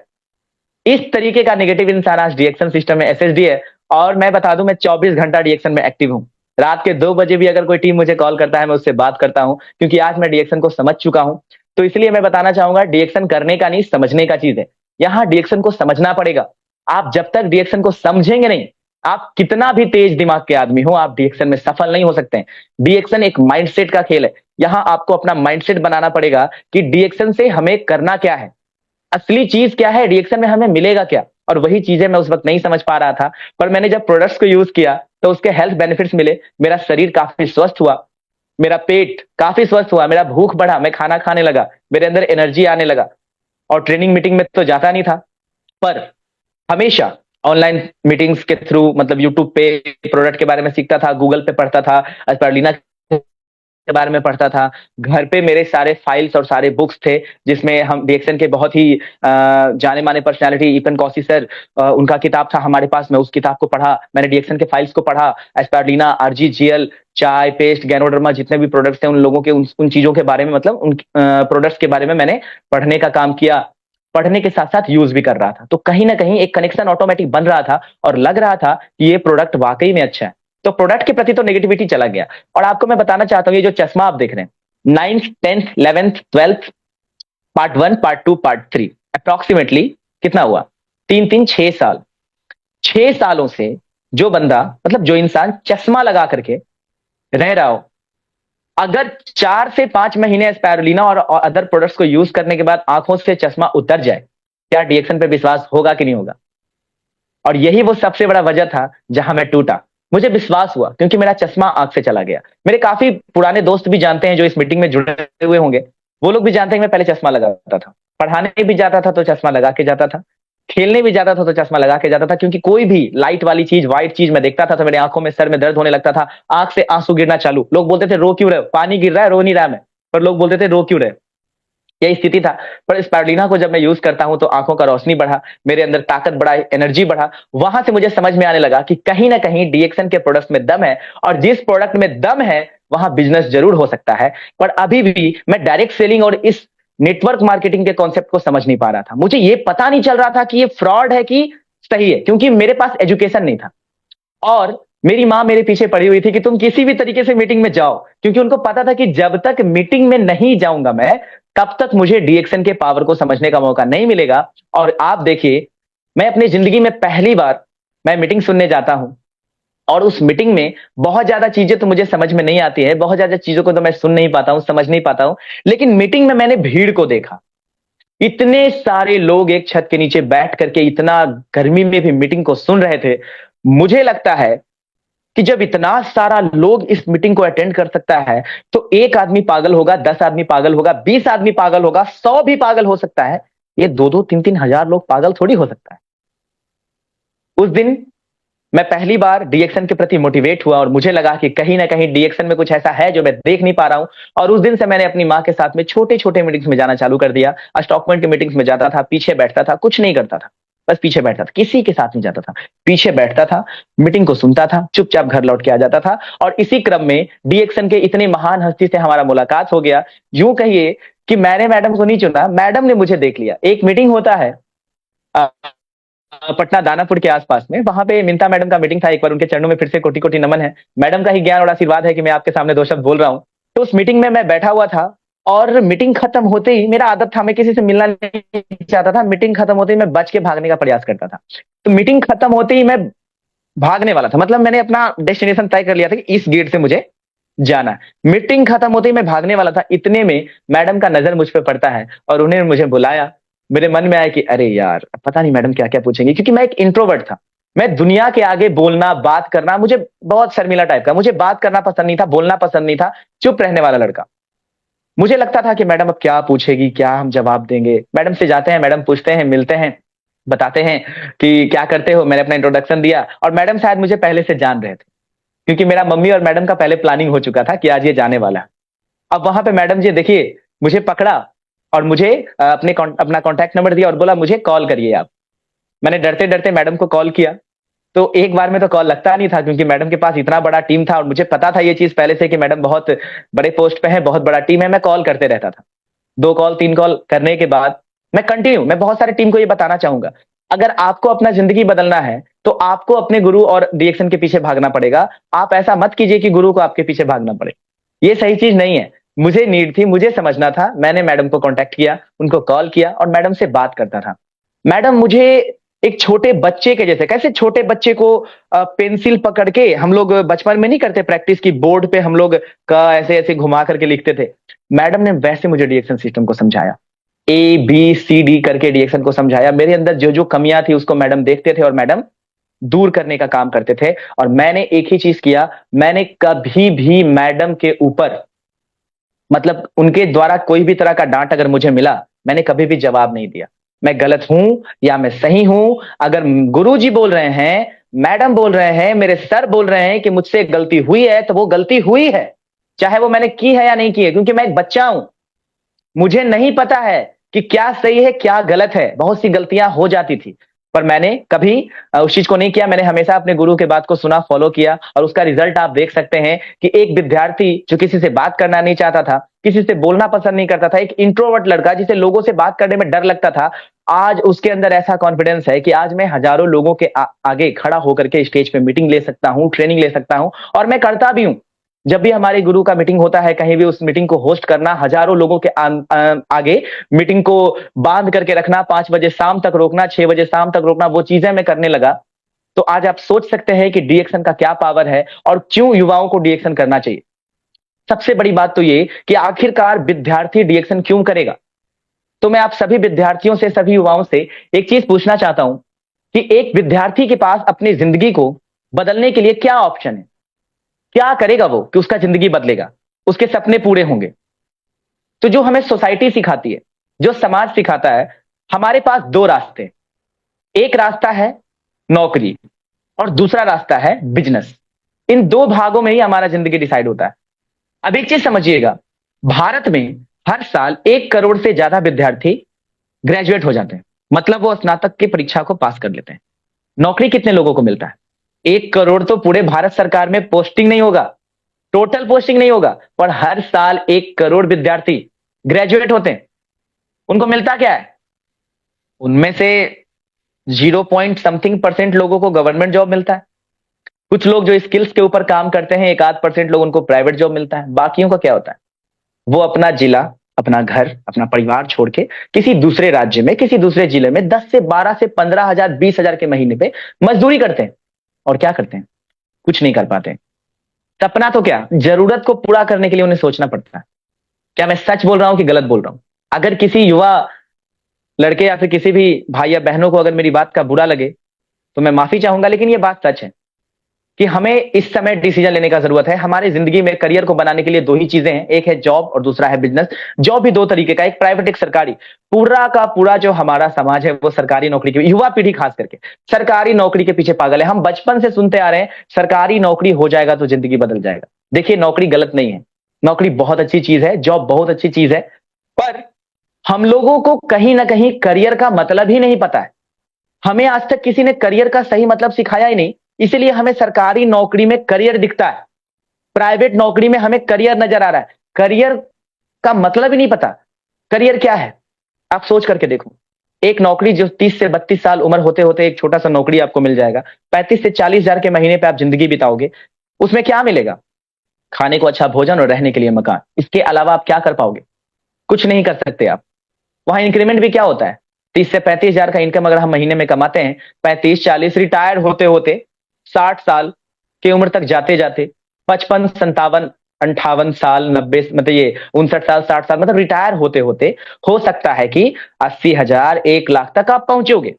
इस तरीके का नेगेटिव इंसान आज डीएक्शन सिस्टम में एसएसडी है। और मैं बता दूं, मैं 24 घंटा डीएक्शन में एक्टिव हूं। रात के 2 बजे भी अगर कोई टीम मुझे कॉल करता है, मैं उससे बात करता हूं, क्योंकि आज मैं डीएक्शन को समझ चुका हूं। तो इसलिए मैं बताना चाहूंगा, डीएक्शन करने का नहीं, समझने का चीज है। यहां डीएक्शन को समझना पड़ेगा। आप जब तक डीएक्शन को समझेंगे नहीं, आप कितना भी तेज दिमाग के आदमी हो, आप डीएक्शन में सफल नहीं हो सकते हैं। डीएक्शन एक माइंडसेट का खेल है। यहां आपको अपना माइंडसेट बनाना पड़ेगा कि डीएक्शन से हमें करना क्या है, असली चीज क्या है, रिएक्शन में हमें मिलेगा क्या। और वही चीजें मैं उस वक्त नहीं समझ पा रहा था। पर मैंने जब प्रोडक्ट्स को यूज किया, तो उसके हेल्थ बेनिफिट्स मिले। मेरा शरीर काफी स्वस्थ हुआ, मेरा पेट काफी स्वस्थ हुआ, मेरा भूख बढ़ा, मैं खाना खाने लगा, मेरे अंदर एनर्जी आने लगा। और ट्रेनिंग मीटिंग में तो जाता नहीं था, पर हमेशा ऑनलाइन मीटिंग्स के थ्रू, मतलब यूट्यूब पे प्रोडक्ट के बारे में सीखता था, गूगल पे पढ़ता था, स्पारुलिना के बारे में पढ़ता था। घर पे मेरे सारे फाइल्स और सारे बुक्स थे, जिसमें हम डीएक्सन के बहुत ही जाने माने पर्सनालिटी ईपन कौशी सर, उनका किताब था हमारे पास। मैं उस किताब को पढ़ा, मैंने डीएक्सन के फाइल्स को पढ़ा। स्पारुलिना, आरजीजीएल, चाय पेस्ट, गैनोडर्मा, जितने भी प्रोडक्ट्स थे, उन लोगों के उन चीजों के बारे में, मतलब उन प्रोडक्ट्स के बारे में मैंने पढ़ने का काम किया। पढ़ने के साथ साथ यूज भी कर रहा था। तो कहीं ना कहीं एक कनेक्शन ऑटोमेटिक बन रहा था, और लग रहा था कि ये प्रोडक्ट वाकई में अच्छा है। तो प्रोडक्ट के प्रति तो नेगेटिविटी चला गया। और आपको मैं बताना चाहता हूँ, ये जो चश्मा आप देख रहे हैं, 9th 10th 11th 12th, part 1, part 2, part 3, approximately कितना हुआ? 3-3 6 साल। 6 सालों से जो बंदा, मतलब जो इंसान चश्मा लगा करके रह रहा हो, अगर 4 से 5 महीने स्पारुलिना और अदर प्रोडक्ट्स को यूज करने के बाद आंखों से चश्मा उतर जाए, क्या डीएक्शन पे विश्वास होगा कि नहीं होगा? और यही वो सबसे बड़ा वजह था जहां मैं टूटा। मुझे विश्वास हुआ, क्योंकि मेरा चश्मा आंख से चला गया। मेरे काफी पुराने दोस्त भी जानते हैं, जो इस मीटिंग में जुड़े हुए होंगे, वो लोग भी जानते हैं कि मैं पहले चश्मा लगाता था। पढ़ाने भी जाता था तो चश्मा लगा के जाता था, खेलने भी जाता था तो चश्मा लगा के जाता था, क्योंकि कोई भी लाइट वाली चीज, व्हाइट चीज मैं देखता था तो मेरे आंखों में, सर में दर्द होने लगता था, आंख से आंसू गिरना चालू। लोग बोलते थे रो क्यों रहे हो, पानी गिर रहा है, रो नहीं रहा मैं। पर लोग बोलते थे रो क्यों रहे हो। यही स्थिति था। पर स्पारुलिना को जब मैं यूज करता हूं, तो आंखों का रोशनी बढ़ा, मेरे अंदर ताकत बढ़ा, एनर्जी बढ़ा। वहां से मुझे समझ में आने लगा कि कहीं ना कहीं डीएक्सन के प्रोडक्ट्स में दम है, और जिस प्रोडक्ट में दम है, वहां बिजनेस जरूर हो सकता है। पर अभी भी मैं डायरेक्ट सेलिंग और इस नेटवर्क मार्केटिंग के कॉन्सेप्ट को समझ नहीं पा रहा था। मुझे ये पता नहीं चल रहा था कि ये फ्रॉड है कि सही है, क्योंकि मेरे पास एजुकेशन नहीं था। और मेरी माँ मेरे पीछे पड़ी हुई थी कि तुम किसी भी तरीके से मीटिंग में जाओ, क्योंकि उनको पता था कि जब तक मीटिंग में नहीं जाऊंगा मैं, तब तक मुझे डीएक्शन के पावर को समझने का मौका नहीं मिलेगा। और आप देखिए, मैं अपनी जिंदगी में पहली बार मैं मीटिंग सुनने जाता हूं, और उस मीटिंग में बहुत ज्यादा चीजें तो मुझे समझ में नहीं आती है, बहुत ज्यादा चीजों को तो मैं सुन नहीं पाता हूं, समझ नहीं पाता हूं। लेकिन मीटिंग में मैंने भीड़ को देखा। इतने सारे लोग एक छत के नीचे बैठ करके इतना गर्मी में भी मीटिंग को सुन रहे थे। मुझे लगता है कि जब इतना सारा लोग इस मीटिंग को अटेंड कर सकता है, तो एक आदमी पागल होगा, 10 आदमी पागल होगा, 20 आदमी पागल होगा, 100 भी पागल हो सकता है। ये 2-2 3-3 हजार लोग पागल थोड़ी हो सकता है। उस दिन मैं पहली बार डीएक्शन के प्रति मोटिवेट हुआ, और मुझे लगा कि कहीं ना कहीं डीएक्शन में कुछ ऐसा है जो मैं देख नहीं पा रहा हूं। और उस दिन से मैंने अपनी माँ के साथ में छोटे छोटे मीटिंग्स में जाना चालू कर दिया। स्टॉक पॉइंट के मीटिंग्स में जाता था, पीछे बैठता था, कुछ नहीं करता था, बस पीछे बैठता था, किसी के साथ नहीं जाता था, पीछे बैठता था, मीटिंग को सुनता था, चुपचाप घर लौट के आ जाता था। और इसी क्रम में डीएक्शन के इतने महान हस्ती से हमारा मुलाकात हो गया। यूं कहिए कि मैंने मैडम को नहीं चुना, मैडम ने मुझे देख लिया। एक मीटिंग होता है अ, पटना दानापुर के आसपास में, वहां पे मिंता मैडम का मीटिंग था एक बार, उनके चरणों में फिर से कोटि कोटि नमन है। मैडम का ही ज्ञान और आशीर्वाद है कि मैं आपके सामने दो शब्द बोल रहा हूं। तो उस मीटिंग में मैं बैठा हुआ था, और मीटिंग खत्म होते ही, मेरा आदत था मैं किसी से मिलना नहीं चाहता था, मीटिंग खत्म होते ही मैं बच के भागने का प्रयास करता था। तो मीटिंग खत्म होते ही मैं भागने वाला था, मतलब मैंने अपना डेस्टिनेशन तय कर लिया था कि इस गेट से मुझे जाना है। मीटिंग खत्म होते ही मैं भागने वाला था, इतने में मैडम का नजर मुझ पे पड़ता है और उन्होंने मुझे बुलाया। मेरे मन में आया कि अरे यार, पता नहीं मैडम क्या क्या पूछेंगी, क्योंकि मैं एक इंट्रोवर्ट था। मैं दुनिया के आगे बोलना, बात करना, मुझे बहुत शर्मिला टाइप का, मुझे बात करना पसंद नहीं था, बोलना पसंद नहीं था, चुप रहने वाला लड़का। मुझे लगता था कि मैडम अब क्या पूछेगी, क्या हम जवाब देंगे। मैडम से जाते हैं, मैडम पूछते हैं, मिलते हैं, बताते हैं कि क्या करते हो। मैंने अपना इंट्रोडक्शन दिया, और मैडम शायद मुझे पहले से जान रहे थे, क्योंकि मेरा मम्मी और मैडम का पहले प्लानिंग हो चुका था कि आज ये जाने वाला है। अब वहां पे मैडम जी देखिए, मुझे पकड़ा और मुझे अपना कॉन्टैक्ट नंबर दिया और बोला मुझे कॉल करिए आप। मैंने डरते डरते मैडम को कॉल किया। तो एक बार में तो कॉल लगता नहीं था, क्योंकि मैडम के पास इतना बड़ा टीम था, और मुझे पता था ये चीज पहले से कि मैडम बहुत बड़े पोस्ट पे है, बहुत बड़ा टीम है। मैं कॉल करते रहता था। दो कॉल, तीन कॉल करने के बाद मैं बहुत सारे टीम को ये बताना चाहूंगा, अगर आपको अपना जिंदगी बदलना है तो आपको अपने गुरु और डीएक्शन के पीछे भागना पड़ेगा। आप ऐसा मत कीजिए कि गुरु को आपके पीछे भागना पड़े, ये सही चीज नहीं है। मुझे नीड थी, मुझे समझना था, मैंने मैडम को कांटेक्ट किया, उनको कॉल किया और मैडम से बात करता था। मैडम मुझे एक छोटे बच्चे के जैसे, कैसे छोटे बच्चे को पेंसिल पकड़ के, हम लोग बचपन में नहीं करते प्रैक्टिस की, बोर्ड पे हम लोग का ऐसे ऐसे घुमा करके लिखते थे, मैडम ने वैसे मुझे डीएक्शन सिस्टम को समझाया। ABCD करके डीएक्शन को समझाया। मेरे अंदर जो जो कमियां थी उसको मैडम देखते थे और मैडम दूर करने का काम करते थे। और मैंने एक ही चीज किया, मैंने कभी भी मैडम के ऊपर, मतलब उनके द्वारा कोई भी तरह का डांट अगर मुझे मिला, मैंने कभी भी जवाब नहीं दिया। मैं गलत हूं या मैं सही हूं, अगर गुरुजी बोल रहे हैं, मैडम बोल रहे हैं, मेरे सर बोल रहे हैं कि मुझसे गलती हुई है, तो वो गलती हुई है, चाहे वो मैंने की है या नहीं की है, क्योंकि मैं एक बच्चा हूं। मुझे नहीं पता है कि क्या सही है क्या गलत है, बहुत सी गलतियां हो जाती थी, पर मैंने कभी उस चीज को नहीं किया। मैंने हमेशा अपने गुरु के बात को सुना, फॉलो किया, और उसका रिजल्ट आप देख सकते हैं कि एक विद्यार्थी जो किसी से बात करना नहीं चाहता था, किसी से बोलना पसंद नहीं करता था, एक इंट्रोवर्ट लड़का जिसे लोगों से बात करने में डर लगता था, आज उसके अंदर ऐसा कॉन्फिडेंस है कि आज मैं हजारों लोगों के आगे खड़ा होकर के स्टेज पे मीटिंग ले सकता हूं, ट्रेनिंग ले सकता हूं, और मैं करता भी हूं। जब भी हमारे गुरु का मीटिंग होता है, कहीं भी, उस मीटिंग को होस्ट करना, हजारों लोगों के आगे मीटिंग को बांध करके रखना, 5 बजे शाम तक रोकना, 6 बजे शाम तक रोकना, वो चीजें मैं करने लगा। तो आज आप सोच सकते हैं कि डीएक्शन का क्या पावर है और क्यों युवाओं को डीएक्शन करना चाहिए। सबसे बड़ी बात तो ये कि आखिरकार विद्यार्थी डीएक्शन क्यों करेगा। तो मैं आप सभी विद्यार्थियों से, सभी युवाओं से एक चीज पूछना चाहता हूं कि एक विद्यार्थी के पास अपनी जिंदगी को बदलने के लिए क्या ऑप्शन है, क्या करेगा वो कि उसका जिंदगी बदलेगा, उसके सपने पूरे होंगे। तो जो हमें सोसाइटी सिखाती है, जो समाज सिखाता है, हमारे पास दो रास्ते, एक रास्ता है नौकरी और दूसरा रास्ता है बिजनेस। इन दो भागों में ही हमारा जिंदगी डिसाइड होता है। अब एक चीज समझिएगा, भारत में हर साल 1 करोड़ से ज्यादा विद्यार्थी ग्रेजुएट हो जाते हैं, मतलब वो स्नातक की परीक्षा को पास कर लेते हैं। नौकरी कितने लोगों को मिलता है? 1 करोड़ तो पूरे भारत सरकार में पोस्टिंग नहीं होगा, टोटल पोस्टिंग नहीं होगा, पर हर साल 1 करोड़ विद्यार्थी ग्रेजुएट होते हैं। उनको मिलता क्या है? उनमें से 0 पॉइंट समथिंग % लोगों को गवर्नमेंट जॉब मिलता है। कुछ लोग जो स्किल्स के ऊपर काम करते हैं, 1 आध % लोग, उनको प्राइवेट जॉब मिलता है। बाकियों का क्या होता है? वो अपना जिला, अपना घर, अपना परिवार छोड़ के किसी दूसरे राज्य में, किसी दूसरे जिले में 10 से 12 से 15 हजार, 20 हजार के महीने पे मजदूरी करते हैं। और क्या करते हैं? कुछ नहीं कर पाते। सपना तो क्या, जरूरत को पूरा करने के लिए उन्हें सोचना पड़ता है। क्या मैं सच बोल रहा हूं कि गलत बोल रहा हूं? अगर किसी युवा लड़के या फिर किसी भी भाई या बहनों को अगर मेरी बात का बुरा लगे तो मैं माफी चाहूंगा, लेकिन ये बात सच है कि हमें इस समय डिसीजन लेने का जरूरत है। हमारे जिंदगी में करियर को बनाने के लिए दो ही चीजें हैं, एक है जॉब और दूसरा है बिजनेस। जॉब भी दो तरीके का, एक प्राइवेट, एक सरकारी। पूरा का पूरा जो हमारा समाज है वो सरकारी नौकरी की, युवा पीढ़ी खास करके सरकारी नौकरी के पीछे पागल है। हम बचपन से सुनते आ रहे हैं सरकारी नौकरी हो जाएगा तो जिंदगी बदल जाएगा। देखिए, नौकरी गलत नहीं है, नौकरी बहुत अच्छी चीज है, जॉब बहुत अच्छी चीज है, पर हम लोगों को कहीं ना कहीं करियर का मतलब ही नहीं पता है। हमें आज तक किसी ने करियर का सही मतलब सिखाया ही नहीं, इसीलिए हमें सरकारी नौकरी में करियर दिखता है, प्राइवेट नौकरी में हमें करियर नजर आ रहा है। करियर का मतलब ही नहीं पता। करियर क्या है? आप सोच करके देखो। एक नौकरी जो 30 से 32 साल उम्र होते होते एक छोटा सा नौकरी आपको मिल जाएगा, 35 से 40 हजार के महीने पे आप जिंदगी बिताओगे, उसमें क्या मिलेगा? खाने को अच्छा भोजन और रहने के लिए मकान। इसके अलावा आप क्या कर पाओगे? कुछ नहीं कर सकते आप। वहां इंक्रीमेंट भी क्या होता है? 30 से 35 हजार का इनकम अगर हम महीने में कमाते हैं, 35-40 रिटायर होते होते 60 साल की उम्र तक जाते जाते 55, 57, 58 साल, 90, मतलब ये 59 साल, 60 साल, मतलब रिटायर होते होते हो सकता है कि 80 हजार, 1 लाख तक आप पहुंचोगे।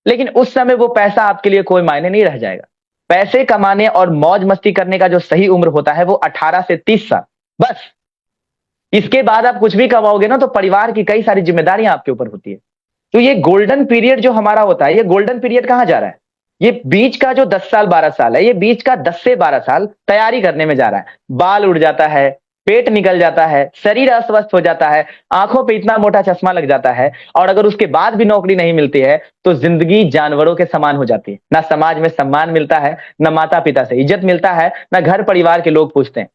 लेकिन उस समय वो पैसा आपके लिए कोई मायने नहीं रह जाएगा। पैसे कमाने और मौज मस्ती करने का जो सही उम्र होता है वो 18 से 30 साल, बस। इसके बाद आप कुछ भी कमाओगे ना, तो परिवार की कई सारी जिम्मेदारियां आपके ऊपर होती है। तो ये गोल्डन पीरियड जो हमारा होता है, ये गोल्डन पीरियड कहां जा रहा है? ये बीच का जो 10 साल 12 साल है, ये बीच का 10 से 12 साल तैयारी करने में जा रहा है। बाल उड़ जाता है, पेट निकल जाता है, शरीर अस्वस्थ हो जाता है, आंखों पे इतना मोटा चश्मा लग जाता है, और अगर उसके बाद भी नौकरी नहीं मिलती है तो जिंदगी जानवरों के समान हो जाती है। ना समाज में सम्मान मिलता है, ना माता पिता से इज्जत मिलता है, ना घर परिवार के लोग पूछते हैं।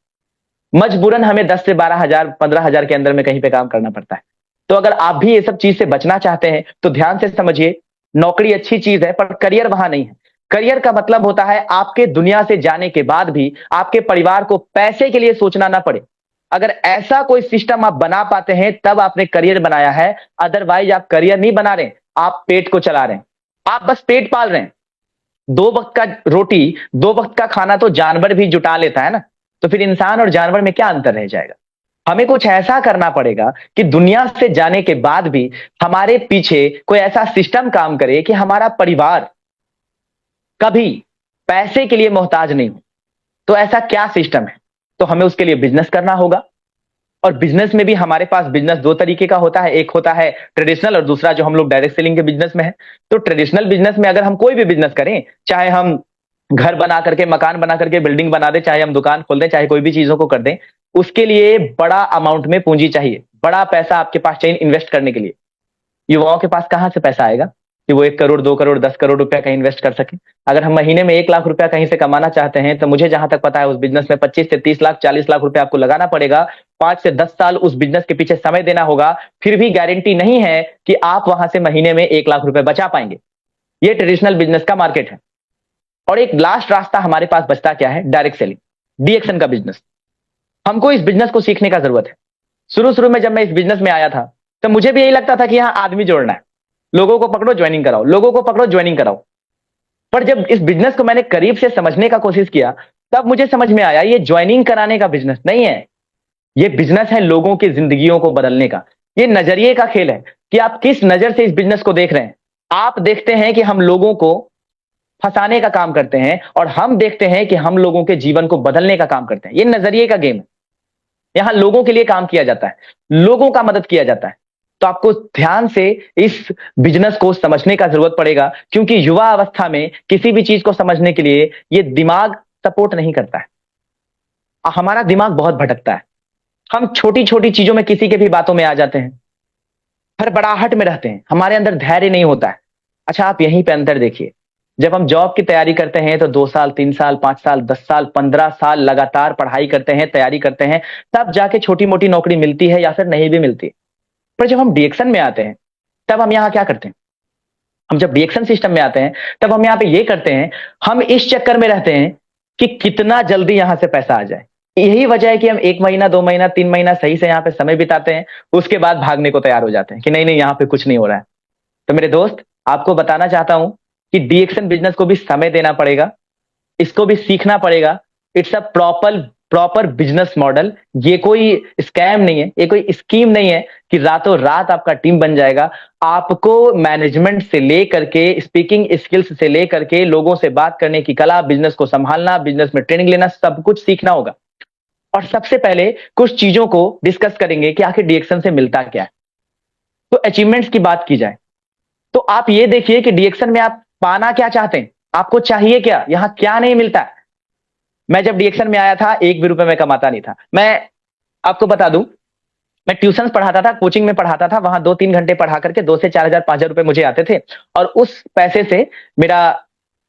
मजबूरन हमें 10 से 12 हजार, 15 हजार के अंदर में कहीं पे काम करना पड़ता है। तो अगर आप भी ये सब चीज से बचना चाहते हैं तो ध्यान से समझिए, नौकरी अच्छी चीज है पर करियर वहां नहीं है। करियर का मतलब होता है आपके दुनिया से जाने के बाद भी आपके परिवार को पैसे के लिए सोचना ना पड़े। अगर ऐसा कोई सिस्टम आप बना पाते हैं तब आपने करियर बनाया है, अदरवाइज आप करियर नहीं बना रहे, आप पेट को चला रहे हैं, आप बस पेट पाल रहे हैं। 2 वक्त का रोटी, 2 वक्त का खाना तो जानवर भी जुटा लेता है ना, तो फिर इंसान और जानवर में क्या अंतर रह जाएगा? हमें कुछ ऐसा करना पड़ेगा कि दुनिया से जाने के बाद भी हमारे पीछे कोई ऐसा सिस्टम काम करे कि हमारा परिवार कभी पैसे के लिए मोहताज नहीं हो। तो ऐसा क्या सिस्टम है? तो हमें उसके लिए बिजनेस करना होगा। और बिजनेस में भी हमारे पास बिजनेस 2 तरीके का होता है, एक होता है ट्रेडिशनल और दूसरा जो हम लोग डायरेक्ट सेलिंग के बिजनेस में है। तो ट्रेडिशनल बिजनेस में अगर हम कोई भी बिजनेस करें, चाहे हम घर बना करके, मकान बना करके, बिल्डिंग बना दे, चाहे हम दुकान खोल दें, चाहे कोई भी चीजों को कर दें, उसके लिए बड़ा अमाउंट में पूंजी चाहिए, बड़ा पैसा आपके पास चाहिए इन्वेस्ट करने के लिए। युवाओं के पास कहां से पैसा आएगा कि वो 1 करोड़, 2 करोड़, 10 करोड़ रुपया कहीं इन्वेस्ट कर सके? अगर हम महीने में 1 लाख रुपया कहीं से कमाना चाहते हैं तो मुझे जहां तक पता है उस बिजनेस में 25 से 30 लाख, 40 लाख रुपया आपको लगाना पड़ेगा। 5 से 10 साल उस बिजनेस के पीछे समय देना होगा, फिर भी गारंटी नहीं है कि आप वहां से महीने में 1 लाख रुपए बचा पाएंगे। ये ट्रेडिशनल बिजनेस का मार्केट है। और एक लास्ट रास्ता हमारे पास बचता क्या है? डायरेक्ट सेलिंग, डीएक्शन का बिजनेस। हमको इस बिजनेस को सीखने का जरूरत है। शुरू शुरू में जब मैं इस बिजनेस में आया था तो मुझे भी यही लगता था कि यहाँ आदमी जोड़ना है, लोगों को पकड़ो ज्वाइनिंग कराओ, लोगों को पकड़ो ज्वाइनिंग कराओ। पर जब इस बिजनेस को मैंने करीब से समझने का कोशिश किया तब मुझे समझ में आया ये ज्वाइनिंग कराने का बिजनेस नहीं है। ये बिजनेस है लोगों की जिंदगियों को बदलने का। ये नजरिए का खेल है कि आप किस नजर से इस बिजनेस को देख रहे हैं। आप देखते हैं कि हम लोगों को फंसाने का काम करते हैं और हम देखते हैं कि हम लोगों के जीवन को बदलने का काम करते हैं। ये नजरिए का गेम है। यहां लोगों के लिए काम किया जाता है, लोगों का मदद किया जाता है। तो आपको ध्यान से इस बिजनेस को समझने का जरूरत पड़ेगा, क्योंकि युवा अवस्था में किसी भी चीज को समझने के लिए ये दिमाग सपोर्ट नहीं करता है। हमारा दिमाग बहुत भटकता है। हम छोटी छोटी चीजों में किसी के भी बातों में आ जाते हैं, हड़बड़ाहट में रहते हैं, हमारे अंदर धैर्य नहीं होता है। अच्छा, आप यहीं पे अंतर देखिए। जब हम जॉब की तैयारी करते हैं तो 2 साल, 3 साल, 5 साल, 10 साल, 15 साल लगातार पढ़ाई करते हैं, तैयारी करते हैं, तब जाके छोटी मोटी नौकरी मिलती है या फिर नहीं भी मिलती। पर जब हम डीएक्शन में आते हैं तब हम यहाँ क्या करते हैं? हम जब डीएक्शन सिस्टम में आते हैं तब हम यहाँ पे ये करते हैं, हम इस चक्कर में रहते हैं कि कितना जल्दी यहां से पैसा आ जाए। यही वजह है कि हम 1 महीना, 2 महीना, 3 महीना सही से यहाँ पे समय बिताते हैं, उसके बाद भागने को तैयार हो जाते हैं कि नहीं नहीं, यहाँ पे कुछ नहीं हो रहा है। तो मेरे दोस्त, आपको बताना चाहता हूं कि डीएक्शन बिजनेस को भी समय देना पड़ेगा, इसको भी सीखना पड़ेगा। It's a proper proper business model. ये कोई स्कैम नहीं है, ये कोई स्कीम नहीं है कि रातों रात आपका टीम बन जाएगा। आपको मैनेजमेंट से लेकर के, स्पीकिंग स्किल्स से लेकर के, लोगों से बात करने की कला, बिजनेस को संभालना, बिजनेस में ट्रेनिंग लेना, सब कुछ सीखना होगा। और सबसे पहले कुछ चीजों को डिस्कस करेंगे कि आखिर डीएक्शन से मिलता क्या है। तो अचीवमेंट्स की बात की जाए तो आप ये देखिए कि डीएक्शन में आप पाना क्या चाहते हैं, आपको चाहिए क्या, यहां क्या नहीं मिलता है। मैं जब डीएक्शन में आया था 1 भी रुपए में कमाता नहीं था। मैं आपको बता दूं, मैं ट्यूशन पढ़ाता था, कोचिंग में पढ़ाता था, वहां 2-3 घंटे पढ़ा करके 2 से 4 हजार, 5 हजार रुपए मुझे आते थे। और उस पैसे से मेरा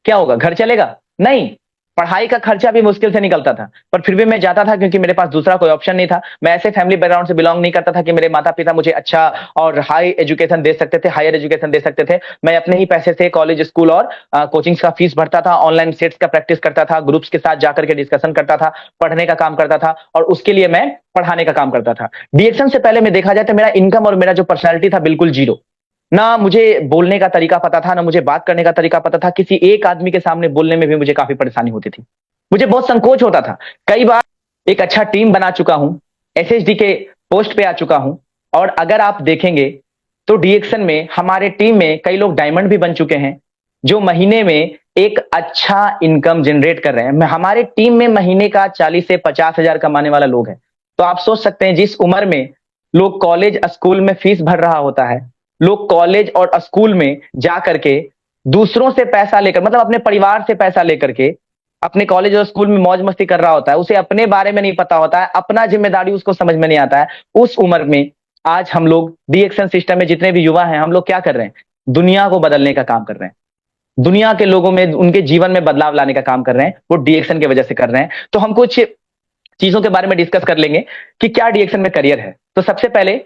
क्या होगा? घर चलेगा? नहीं। पढ़ाई का खर्चा भी मुश्किल से निकलता था, पर फिर भी मैं जाता था क्योंकि मेरे पास दूसरा कोई ऑप्शन नहीं था। मैं ऐसे फैमिली बैकग्राउंड से बिलोंग नहीं करता था कि मेरे माता पिता मुझे अच्छा और हाई एजुकेशन दे सकते थे, हायर एजुकेशन दे सकते थे। मैं अपने ही पैसे से कॉलेज, स्कूल और कोचिंग्स का फीस भरता था, ऑनलाइन सेट्स का प्रैक्टिस करता था, ग्रुप्स के साथ जाकर के डिस्कशन करता था, पढ़ने का काम करता था और उसके लिए मैं पढ़ाने का काम करता था। डीएक्शन से पहले मैं देखा जाए तो मेरा इनकम और मेरा जो पर्सनैलिटी था बिल्कुल जीरो। ना मुझे बोलने का तरीका पता था, ना मुझे बात करने का तरीका पता था। किसी एक आदमी के सामने बोलने में भी मुझे काफी परेशानी होती थी, मुझे बहुत संकोच होता था। कई बार एक अच्छा टीम बना चुका हूं, एसएसडी के पोस्ट पे आ चुका हूं, और अगर आप देखेंगे तो डीएक्शन में हमारे टीम में कई लोग डायमंड भी बन चुके हैं, जो महीने में एक अच्छा इनकम जनरेट कर रहे हैं। हमारे टीम में महीने का 40 से 50 हजार कमाने वाला लोग है। तो आप सोच सकते हैं जिस उम्र में लोग कॉलेज स्कूल में फीस भर रहा होता है, लोग कॉलेज और स्कूल में जा करके दूसरों से पैसा लेकर, मतलब अपने परिवार से पैसा लेकर के अपने कॉलेज और स्कूल में मौज मस्ती कर रहा होता है, उसे अपने बारे में नहीं पता होता है, अपना जिम्मेदारी उसको समझ में नहीं आता है। उस उम्र में आज हम लोग डीएक्शन सिस्टम में जितने भी युवा हैं, हम लोग क्या कर रहे हैं? दुनिया को बदलने का काम कर रहे हैं, दुनिया के लोगों में, उनके जीवन में बदलाव लाने का काम कर रहे हैं, वो डीएक्शन की वजह से कर रहे हैं। तो हम कुछ चीजों के बारे में डिस्कस कर लेंगे कि क्या डीएक्शन में करियर है। तो सबसे पहले,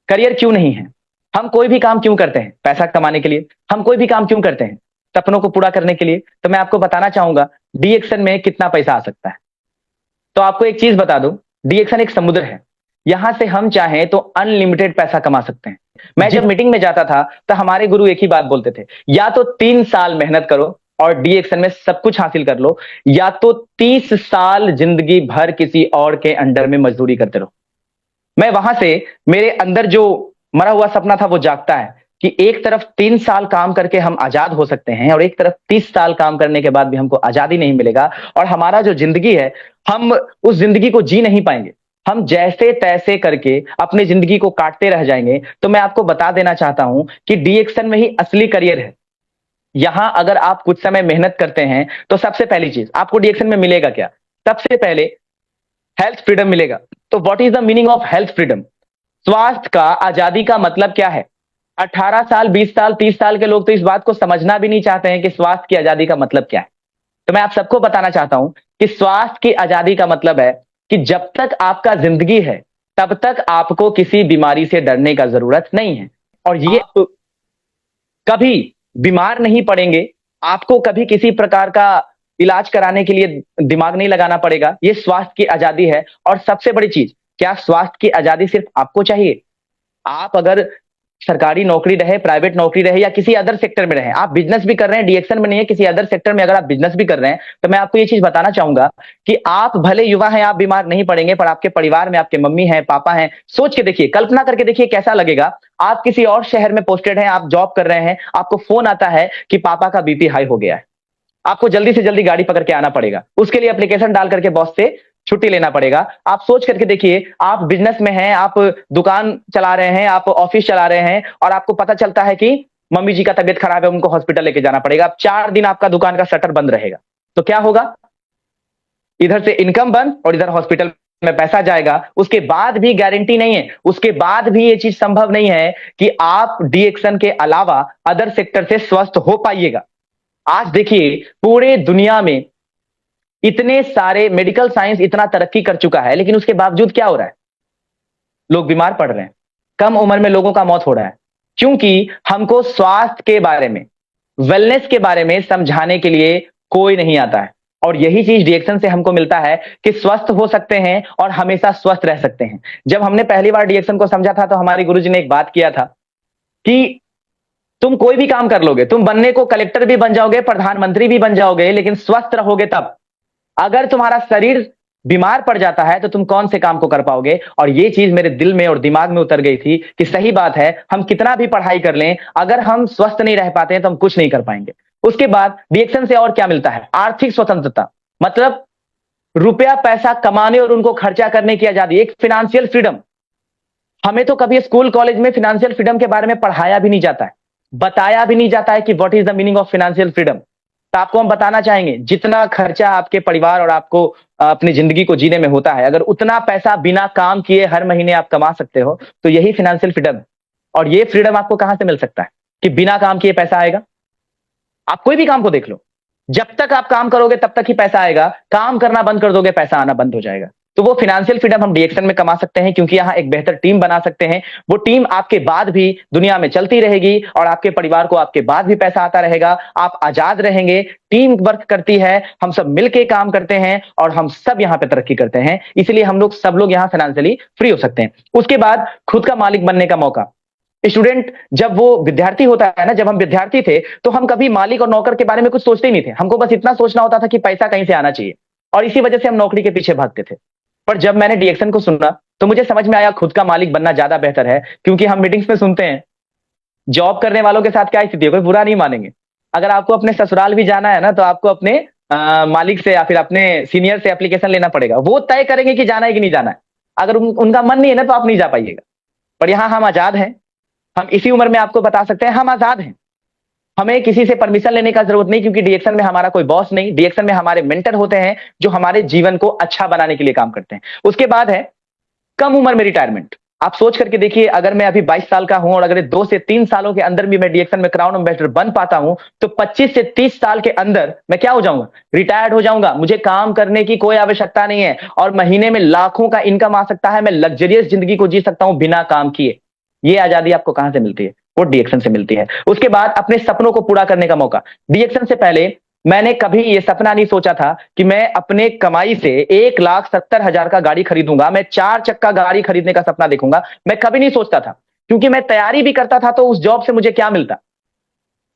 करियर क्यों नहीं है? हम कोई भी काम क्यों करते हैं? पैसा कमाने के लिए। हम कोई भी काम क्यों करते हैं? सपनों को पूरा करने के लिए। तो मैं आपको बताना चाहूंगा डीएक्शन में कितना पैसा आ सकता है। तो आपको एक चीज बता दूं, डीएक्शन एक समुद्र है, यहां से हम चाहें तो अनलिमिटेड पैसा कमा सकते हैं। मैं जब मीटिंग में जाता था तो हमारे गुरु एक ही बात बोलते थे, या तो 3 साल मेहनत करो और डीएक्शन में सब कुछ हासिल कर लो, या तो 30 साल जिंदगी भर किसी और के अंडर में मजदूरी करते रहो। मैं वहां से, मेरे अंदर जो मरा हुआ सपना था वो जागता है कि एक तरफ 3 साल काम करके हम आजाद हो सकते हैं और एक तरफ 30 साल काम करने के बाद भी हमको आजादी नहीं मिलेगा, और हमारा जो जिंदगी है हम उस जिंदगी को जी नहीं पाएंगे, हम जैसे तैसे करके अपनी जिंदगी को काटते रह जाएंगे। तो मैं आपको बता देना चाहता हूं कि डीएक्शन में ही असली करियर है। यहां अगर आप कुछ समय मेहनत करते हैं तो सबसे पहली चीज आपको डीएक्शन में मिलेगा क्या? सबसे पहले हेल्थ फ्रीडम मिलेगा। तो what is the meaning of health freedom? स्वास्थ्य का, आजादी का मतलब क्या है? 18 साल, 20 साल, 30 साल के लोग तो इस बात को समझना भी नहीं चाहते हैं कि स्वास्थ्य की आजादी का मतलब क्या है। तो मैं आप सबको बताना चाहता हूं कि स्वास्थ्य की आजादी का मतलब है कि जब तक आपका जिंदगी है तब तक आपको किसी बीमारी से डरने का जरूरत नहीं है, और ये कभी बीमार नहीं पड़ेंगे, आपको कभी किसी प्रकार का इलाज कराने के लिए दिमाग नहीं लगाना पड़ेगा। ये स्वास्थ्य की आजादी है। और सबसे बड़ी चीज, क्या स्वास्थ्य की आजादी सिर्फ आपको चाहिए? आप अगर सरकारी नौकरी रहे, प्राइवेट नौकरी रहे, या किसी अदर सेक्टर में रहे, आप बिजनेस भी कर रहे हैं, डीएक्शन में नहीं है, किसी अदर सेक्टर में अगर आप बिजनेस भी कर रहे हैं, तो मैं आपको ये चीज बताना चाहूंगा कि आप भले युवा हैं, आप बीमार नहीं पड़ेंगे, पर आपके परिवार में आपके मम्मी हैं, पापा हैं। सोच के देखिए, कल्पना करके देखिए कैसा लगेगा। आप किसी और शहर में पोस्टेड हैं, आप जॉब कर रहे हैं, आपको फोन आता है कि पापा का बीपी हाई हो गया है। आपको जल्दी से जल्दी गाड़ी पकड़ के आना पड़ेगा, उसके लिए एप्लीकेशन डाल करके बॉस से छुट्टी लेना पड़ेगा। आप सोच करके देखिए, आप बिजनेस में हैं, आप दुकान चला रहे हैं, आप ऑफिस चला रहे हैं, और आपको पता चलता है कि मम्मी जी का तबीयत खराब है, उनको हॉस्पिटल लेके जाना पड़ेगा। अब 4 दिन आपका दुकान का शटर बंद रहेगा, तो क्या होगा? इधर से इनकम बंद और इधर हॉस्पिटल में पैसा जाएगा। उसके बाद भी गारंटी नहीं है, उसके बाद भी ये चीज संभव नहीं है कि आप डीएक्शन के अलावा अदर सेक्टर से स्वस्थ हो पाइएगा। आज देखिए, पूरे दुनिया में इतने सारे मेडिकल साइंस इतना तरक्की कर चुका है, लेकिन उसके बावजूद क्या हो रहा है? लोग बीमार पड़ रहे हैं, कम उम्र में लोगों का मौत हो रहा है, क्योंकि हमको स्वास्थ्य के बारे में, वेलनेस के बारे में समझाने के लिए कोई नहीं आता है। और यही चीज डीएक्शन से हमको मिलता है कि स्वस्थ हो सकते हैं और हमेशा स्वस्थ रह सकते हैं। जब हमने पहली बार डीएक्शन को समझा था तो हमारे गुरुजी ने एक बात किया था कि तुम कोई भी काम कर लोगे, तुम बनने को कलेक्टर भी बन जाओगे, प्रधानमंत्री भी बन जाओगे, लेकिन स्वस्थ रहोगे तब। अगर तुम्हारा शरीर बीमार पड़ जाता है तो तुम कौन से काम को कर पाओगे? और ये चीज मेरे दिल में और दिमाग में उतर गई थी कि सही बात है, हम कितना भी पढ़ाई कर लें, अगर हम स्वस्थ नहीं रह पाते हैं तो हम कुछ नहीं कर पाएंगे। उसके बाद डीएक्शन से और क्या मिलता है? आर्थिक स्वतंत्रता, मतलब रुपया पैसा कमाने और उनको खर्चा करने की आजादी, एक फिनेंशियल फ्रीडम। हमें तो कभी स्कूल कॉलेज में फिनेंशियल फ्रीडम के बारे में पढ़ाया भी नहीं जाता है, बताया भी नहीं जाता है कि what is the meaning of financial freedom. तो आपको हम बताना चाहेंगे, जितना खर्चा आपके परिवार और आपको अपनी जिंदगी को जीने में होता है, अगर उतना पैसा बिना काम किए हर महीने आप कमा सकते हो, तो यही फिनेंशियल फ्रीडम है। और ये फ्रीडम आपको कहां से मिल सकता है कि बिना काम किए पैसा आएगा? आप कोई भी काम को देख लो, जब तक आप काम करोगे तब तक ही पैसा आएगा, काम करना बंद कर दोगे पैसा आना बंद हो जाएगा। तो वो फाइनेंशियल फ्रीडम हम डीएक्शन में कमा सकते हैं, क्योंकि यहाँ एक बेहतर टीम बना सकते हैं। वो टीम आपके बाद भी दुनिया में चलती रहेगी और आपके परिवार को आपके बाद भी पैसा आता रहेगा। आप आजाद रहेंगे, टीम वर्क करती है, हम सब मिलके काम करते हैं और हम सब यहाँ पे तरक्की करते हैं। इसलिए हम लोग सब लोग यहाँ फाइनेंशियली फ्री हो सकते हैं। उसके बाद खुद का मालिक बनने का मौका। स्टूडेंट जब वो विद्यार्थी होता है ना, जब हम विद्यार्थी थे तो हम कभी मालिक और नौकर के बारे में कुछ सोचते ही नहीं थे। हमको बस इतना सोचना होता था कि पैसा कहीं से आना चाहिए, और इसी वजह से हम नौकरी के पीछे भागते थे। पर जब मैंने डीएक्शन को सुना तो मुझे समझ में आया खुद का मालिक बनना ज्यादा बेहतर है। क्योंकि हम मीटिंग्स में सुनते हैं जॉब करने वालों के साथ क्या स्थिति है, कोई बुरा नहीं मानेंगे। अगर आपको अपने ससुराल भी जाना है ना, तो आपको अपने मालिक से या फिर अपने सीनियर से एप्लीकेशन लेना पड़ेगा। वो तय करेंगे कि जाना है कि नहीं जाना है। अगर उनका मन नहीं है ना, तो आप नहीं जा पाइएगा। पर यहाँ हम आजाद हैं। हम इसी उम्र में आपको बता सकते हैं हम आजाद हैं। हमें किसी से परमिशन लेने का जरूरत नहीं, क्योंकि डीएक्शन में हमारा कोई बॉस नहीं। डीएक्शन में हमारे मेंटर होते हैं जो हमारे जीवन को अच्छा बनाने के लिए काम करते हैं। उसके बाद है कम उम्र में रिटायरमेंट। आप सोच करके देखिए, अगर मैं अभी 22 साल का हूं और अगर 2 से 3 सालों के अंदर भी मैं डीएक्शन में क्राउन एम्बेसडर बन पाता हूं, तो 25 से 30 साल के अंदर मैं क्या हो जाऊंगा, रिटायर्ड हो जाऊंगा। मुझे काम करने की कोई आवश्यकता नहीं है और महीने में लाखों का इनकम आ सकता है। मैं लग्जरियस जिंदगी को जी सकता हूं बिना काम किए। ये आजादी आपको कहां से मिलती है? वो डीएक्शन से मिलती है। उसके बाद अपने सपनों को पूरा करने का मौका। डीएक्शन से पहले मैंने कभी ये सपना नहीं सोचा था कि मैं अपने कमाई से 1,70,000 का गाड़ी खरीदूंगा, मैं 4 चक्का गाड़ी खरीदने का सपना देखूंगा। मैं कभी नहीं सोचता था, क्योंकि मैं तैयारी भी करता था। तो उस जॉब से मुझे क्या मिलता?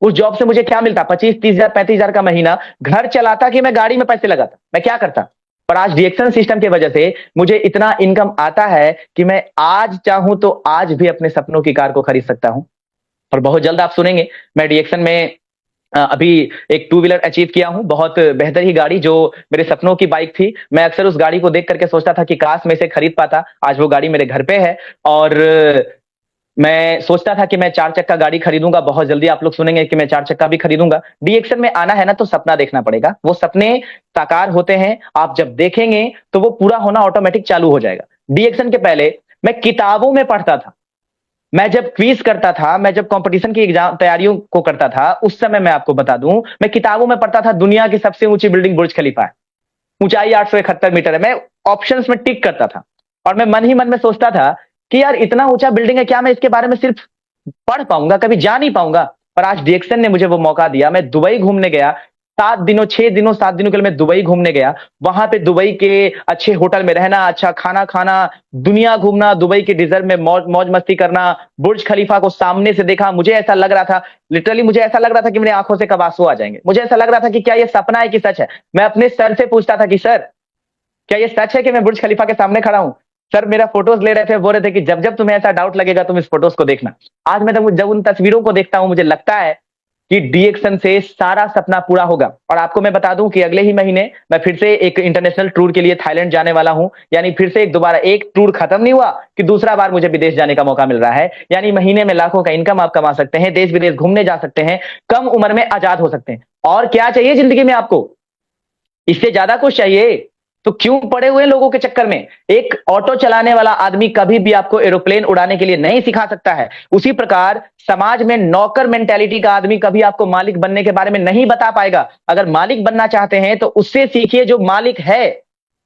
उस जॉब से मुझे क्या मिलता? 25-30,000 35,000 का महीना। घर चलाता कि मैं गाड़ी में पैसे लगाता? मैं क्या करता? पर आज डीएक्शन सिस्टम की वजह से मुझे इतना इनकम आता है कि मैं आज चाहूं तो आज भी अपने सपनों की कार को खरीद सकता हूं। और बहुत जल्द आप सुनेंगे मैं डीएक्शन में अभी एक 2 व्हीलर अचीव किया हूं, बहुत बेहतर ही गाड़ी, जो मेरे सपनों की बाइक थी। मैं अक्सर उस गाड़ी को देख करके सोचता था कि काश मैं इसे खरीद पाता। आज वो गाड़ी मेरे घर पे है और मैं सोचता था कि मैं 4 चक्का गाड़ी खरीदूंगा। बहुत जल्दी आप लोग सुनेंगे कि मैं 4 चक्का भी खरीदूंगा। डीएक्शन में आना है ना, तो सपना देखना पड़ेगा। वो सपने साकार होते हैं, आप जब देखेंगे तो वो पूरा होना ऑटोमेटिक चालू हो जाएगा। डीएक्शन के पहले मैं किताबों में पढ़ता था, मैं जब क्विज करता था, मैं जब कंपटीशन की एग्जाम तैयारियों को करता था, उस समय मैं आपको बता दूं, मैं किताबों में पढ़ता था दुनिया की सबसे ऊंची बिल्डिंग बुर्ज खलीफा है, ऊंचाई 871 मीटर है। मैं ऑप्शंस में टिक करता था और मैं मन ही मन में सोचता था कि यार इतना ऊंचा बिल्डिंग है, क्या मैं इसके बारे में सिर्फ पढ़ पाऊंगा, कभी जा नहीं पाऊंगा? पर आज डीएक्शन ने मुझे वो मौका दिया। मैं दुबई घूमने गया, 7 दिनों के लिए मैं दुबई घूमने गया। वहां पे दुबई के अच्छे होटल में रहना, अच्छा खाना खाना, दुनिया घूमना, दुबई के डिजर्ट में मौज मौज मस्ती करना, बुर्ज खलीफा को सामने से देखा। मुझे ऐसा लग रहा था, लिटरली मुझे ऐसा लग रहा था कि मेरी आंखों से कब आंसू आ जाएंगे। मुझे ऐसा लग रहा था कि क्या ये सपना है कि सच है। मैं अपने सर से पूछता था कि सर, क्या ये सच है कि मैं बुर्ज खलीफा के सामने खड़ा हूं? सर मेरा फोटोज ले रहे थे, बोल रहे थे कि जब जब तुम्हें ऐसा डाउट लगेगा तुम इस फोटोज को देखना। आज मैं जब उन तस्वीरों को देखता हूं, मुझे लगता है कि डीएक्शन से सारा सपना पूरा होगा। और आपको मैं बता दूं कि अगले ही महीने मैं फिर से एक इंटरनेशनल टूर के लिए थाईलैंड जाने वाला हूं। यानी फिर से दोबारा एक टूर खत्म नहीं हुआ कि दूसरा बार मुझे विदेश जाने का मौका मिल रहा है। यानी महीने में लाखों का इनकम आप कमा सकते हैं, देश विदेश घूमने जा सकते हैं, कम उम्र में आजाद हो सकते हैं। और क्या चाहिए जिंदगी में आपको? इससे ज्यादा कुछ चाहिए? तो क्यों पड़े हुए लोगों के चक्कर में? एक ऑटो चलाने वाला आदमी कभी भी आपको एरोप्लेन उड़ाने के लिए नहीं सिखा सकता है। उसी प्रकार समाज में नौकर मेंटेलिटी का आदमी कभी आपको मालिक बनने के बारे में नहीं बता पाएगा। अगर मालिक बनना चाहते हैं तो उससे सीखिए जो मालिक है।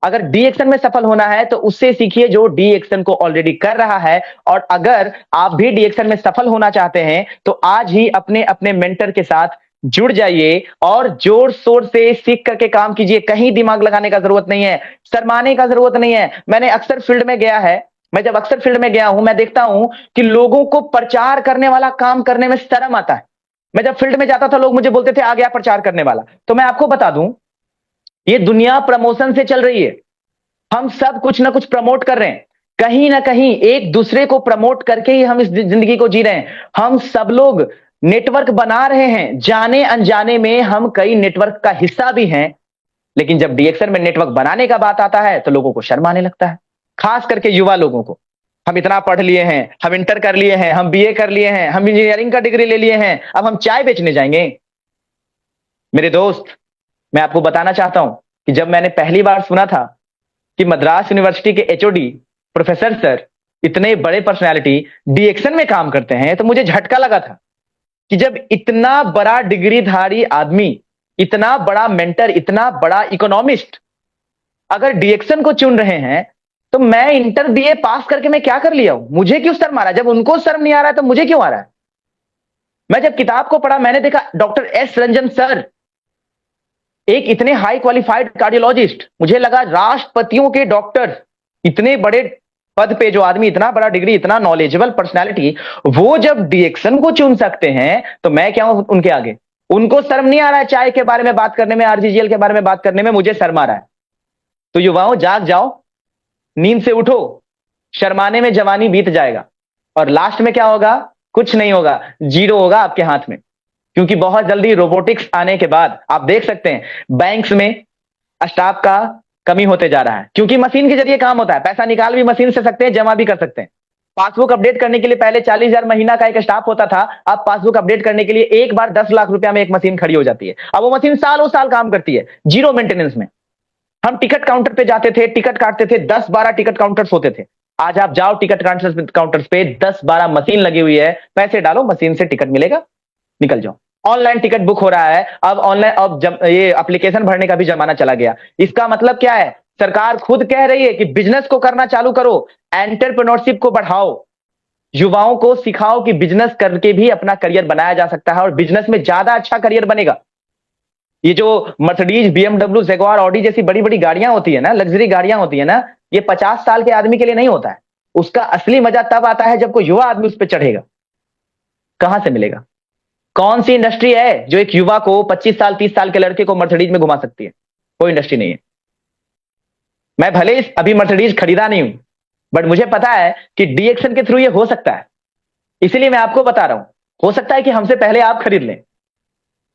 अगर डीएक्शन में सफल होना है तो उससे सीखिए जो डीएक्शन को ऑलरेडी कर रहा है। और अगर आप भी डीएक्शन में सफल होना चाहते हैं तो आज ही अपने अपने मेंटर के साथ जुड़ जाइए और जोर शोर से सीख करके काम कीजिए। कहीं दिमाग लगाने का जरूरत नहीं है, शर्माने का जरूरत नहीं है। मैंने अक्सर फील्ड में गया है, मैं जब अक्सर फील्ड में गया हूं, मैं देखता हूं कि लोगों को प्रचार करने वाला काम करने में शर्म आता है। मैं जब फील्ड में जाता था, लोग मुझे बोलते थे आ गया प्रचार करने वाला। तो मैं आपको बता दूं, ये दुनिया प्रमोशन से चल रही है। हम सब कुछ ना कुछ प्रमोट कर रहे हैं, कहीं ना कहीं एक दूसरे को प्रमोट करके ही हम इस जिंदगी को जी रहे हैं। हम सब लोग नेटवर्क बना रहे हैं, जाने अनजाने में हम कई नेटवर्क का हिस्सा भी हैं। लेकिन जब डीएक्शन में नेटवर्क बनाने का बात आता है तो लोगों को शर्म आने लगता है, खास करके युवा लोगों को। हम इतना पढ़ लिए हैं, हम इंटर कर लिए हैं, हम बीए कर लिए हैं, हम इंजीनियरिंग का डिग्री ले लिए हैं, अब हम चाय बेचने जाएंगे? मेरे दोस्त, मैं आपको बताना चाहता हूं कि जब मैंने पहली बार सुना था कि मद्रास यूनिवर्सिटी के एचओडी प्रोफेसर सर, इतने बड़े पर्सनैलिटी डीएक्शन में काम करते हैं, तो मुझे झटका लगा था कि जब इतना बड़ा डिग्रीधारी आदमी इतना बड़ा मेंटर, इतना बड़ा इकोनॉमिस्ट अगर डीएक्शन को चुन रहे हैं, तो मैं इंटर बीए पास करके मैं क्या कर लिया हूं? मुझे क्यों शर्म आ रहा है? जब उनको शर्म नहीं आ रहा है तो मुझे क्यों आ रहा है? मैं जब किताब को पढ़ा, मैंने देखा डॉक्टर एस रंजन सर, एक इतने हाई क्वालिफाइड कार्डियोलॉजिस्ट, मुझे लगा राष्ट्रपतियों के डॉक्टर, इतने बड़े पद पे जो आदमी, इतना बड़ा डिग्री, इतना नॉलेजेबल पर्सनालिटी, वो जब डीएक्शन को चुन सकते हैं, तो मैं क्या हूं उनके आगे? उनको शर्म नहीं आ रहा है चाय के बारे में बात करने में, आरजीजीएल के बारे में बात करने में, मुझे शर्म आ रहा है। तो युवाओं, जाग जाओ, नींद से उठो, शर्माने में जवानी बीत जाएगा और लास्ट में क्या होगा? कुछ नहीं होगा, जीरो होगा आपके हाथ में। क्योंकि बहुत जल्दी रोबोटिक्स आने के बाद आप देख सकते हैं बैंक्स में स्टाफ का कमी होते जा रहा है, क्योंकि मशीन के जरिए काम होता है। पैसा निकाल भी मशीन से सकते हैं, जमा भी कर सकते हैं। पासबुक अपडेट करने के लिए पहले 40,000 महीना का एक स्टाफ होता था, अब पासबुक अपडेट करने के लिए एक बार 10 लाख रुपया में एक मशीन खड़ी हो जाती है। अब वो मशीन सालों साल काम करती है, जीरो मेंटेनेंस में। हम टिकट काउंटर पे जाते थे, टिकट काटते थे, 10-12 टिकट काउंटर्स होते थे। आज आप जाओ टिकट काउंटर्स पे, 10-12 मशीन लगी हुई है, पैसे डालो, मशीन से टिकट मिलेगा, निकल जाओ। ऑनलाइन टिकट बुक हो रहा है, अब ऑनलाइन, अब ये एप्लीकेशन भरने का भी जमाना चला गया। इसका मतलब क्या है? सरकार खुद कह रही है कि बिजनेस को करना चालू करो, एंटरप्रेन्योरशिप को बढ़ाओ, युवाओं को सिखाओ कि बिजनेस करके भी अपना करियर बनाया जा सकता है और बिजनेस में ज्यादा अच्छा करियर बनेगा। ये जो मर्सिडीज, बीएमडब्ल्यू, जगुआर, ऑडी जैसी बड़ी बड़ी गाड़ियां होती है ना, लग्जरी गाड़ियां होती है ना, ये 50 साल के आदमी के लिए नहीं होता है। उसका असली मजा तब आता है जब कोई युवा आदमी उस पर चढ़ेगा। कहां से मिलेगा? कौन सी इंडस्ट्री है जो एक युवा को, 25 साल 30 साल के लड़के को मर्सिडीज में घुमा सकती है? कोई इंडस्ट्री नहीं है। मैं भले अभी मर्सिडीज खरीदा नहीं हूं, बट मुझे पता है कि डीएक्शन के थ्रू ये हो सकता है। इसीलिए मैं आपको बता रहा हूं, हो सकता है कि हमसे पहले आप खरीद लें,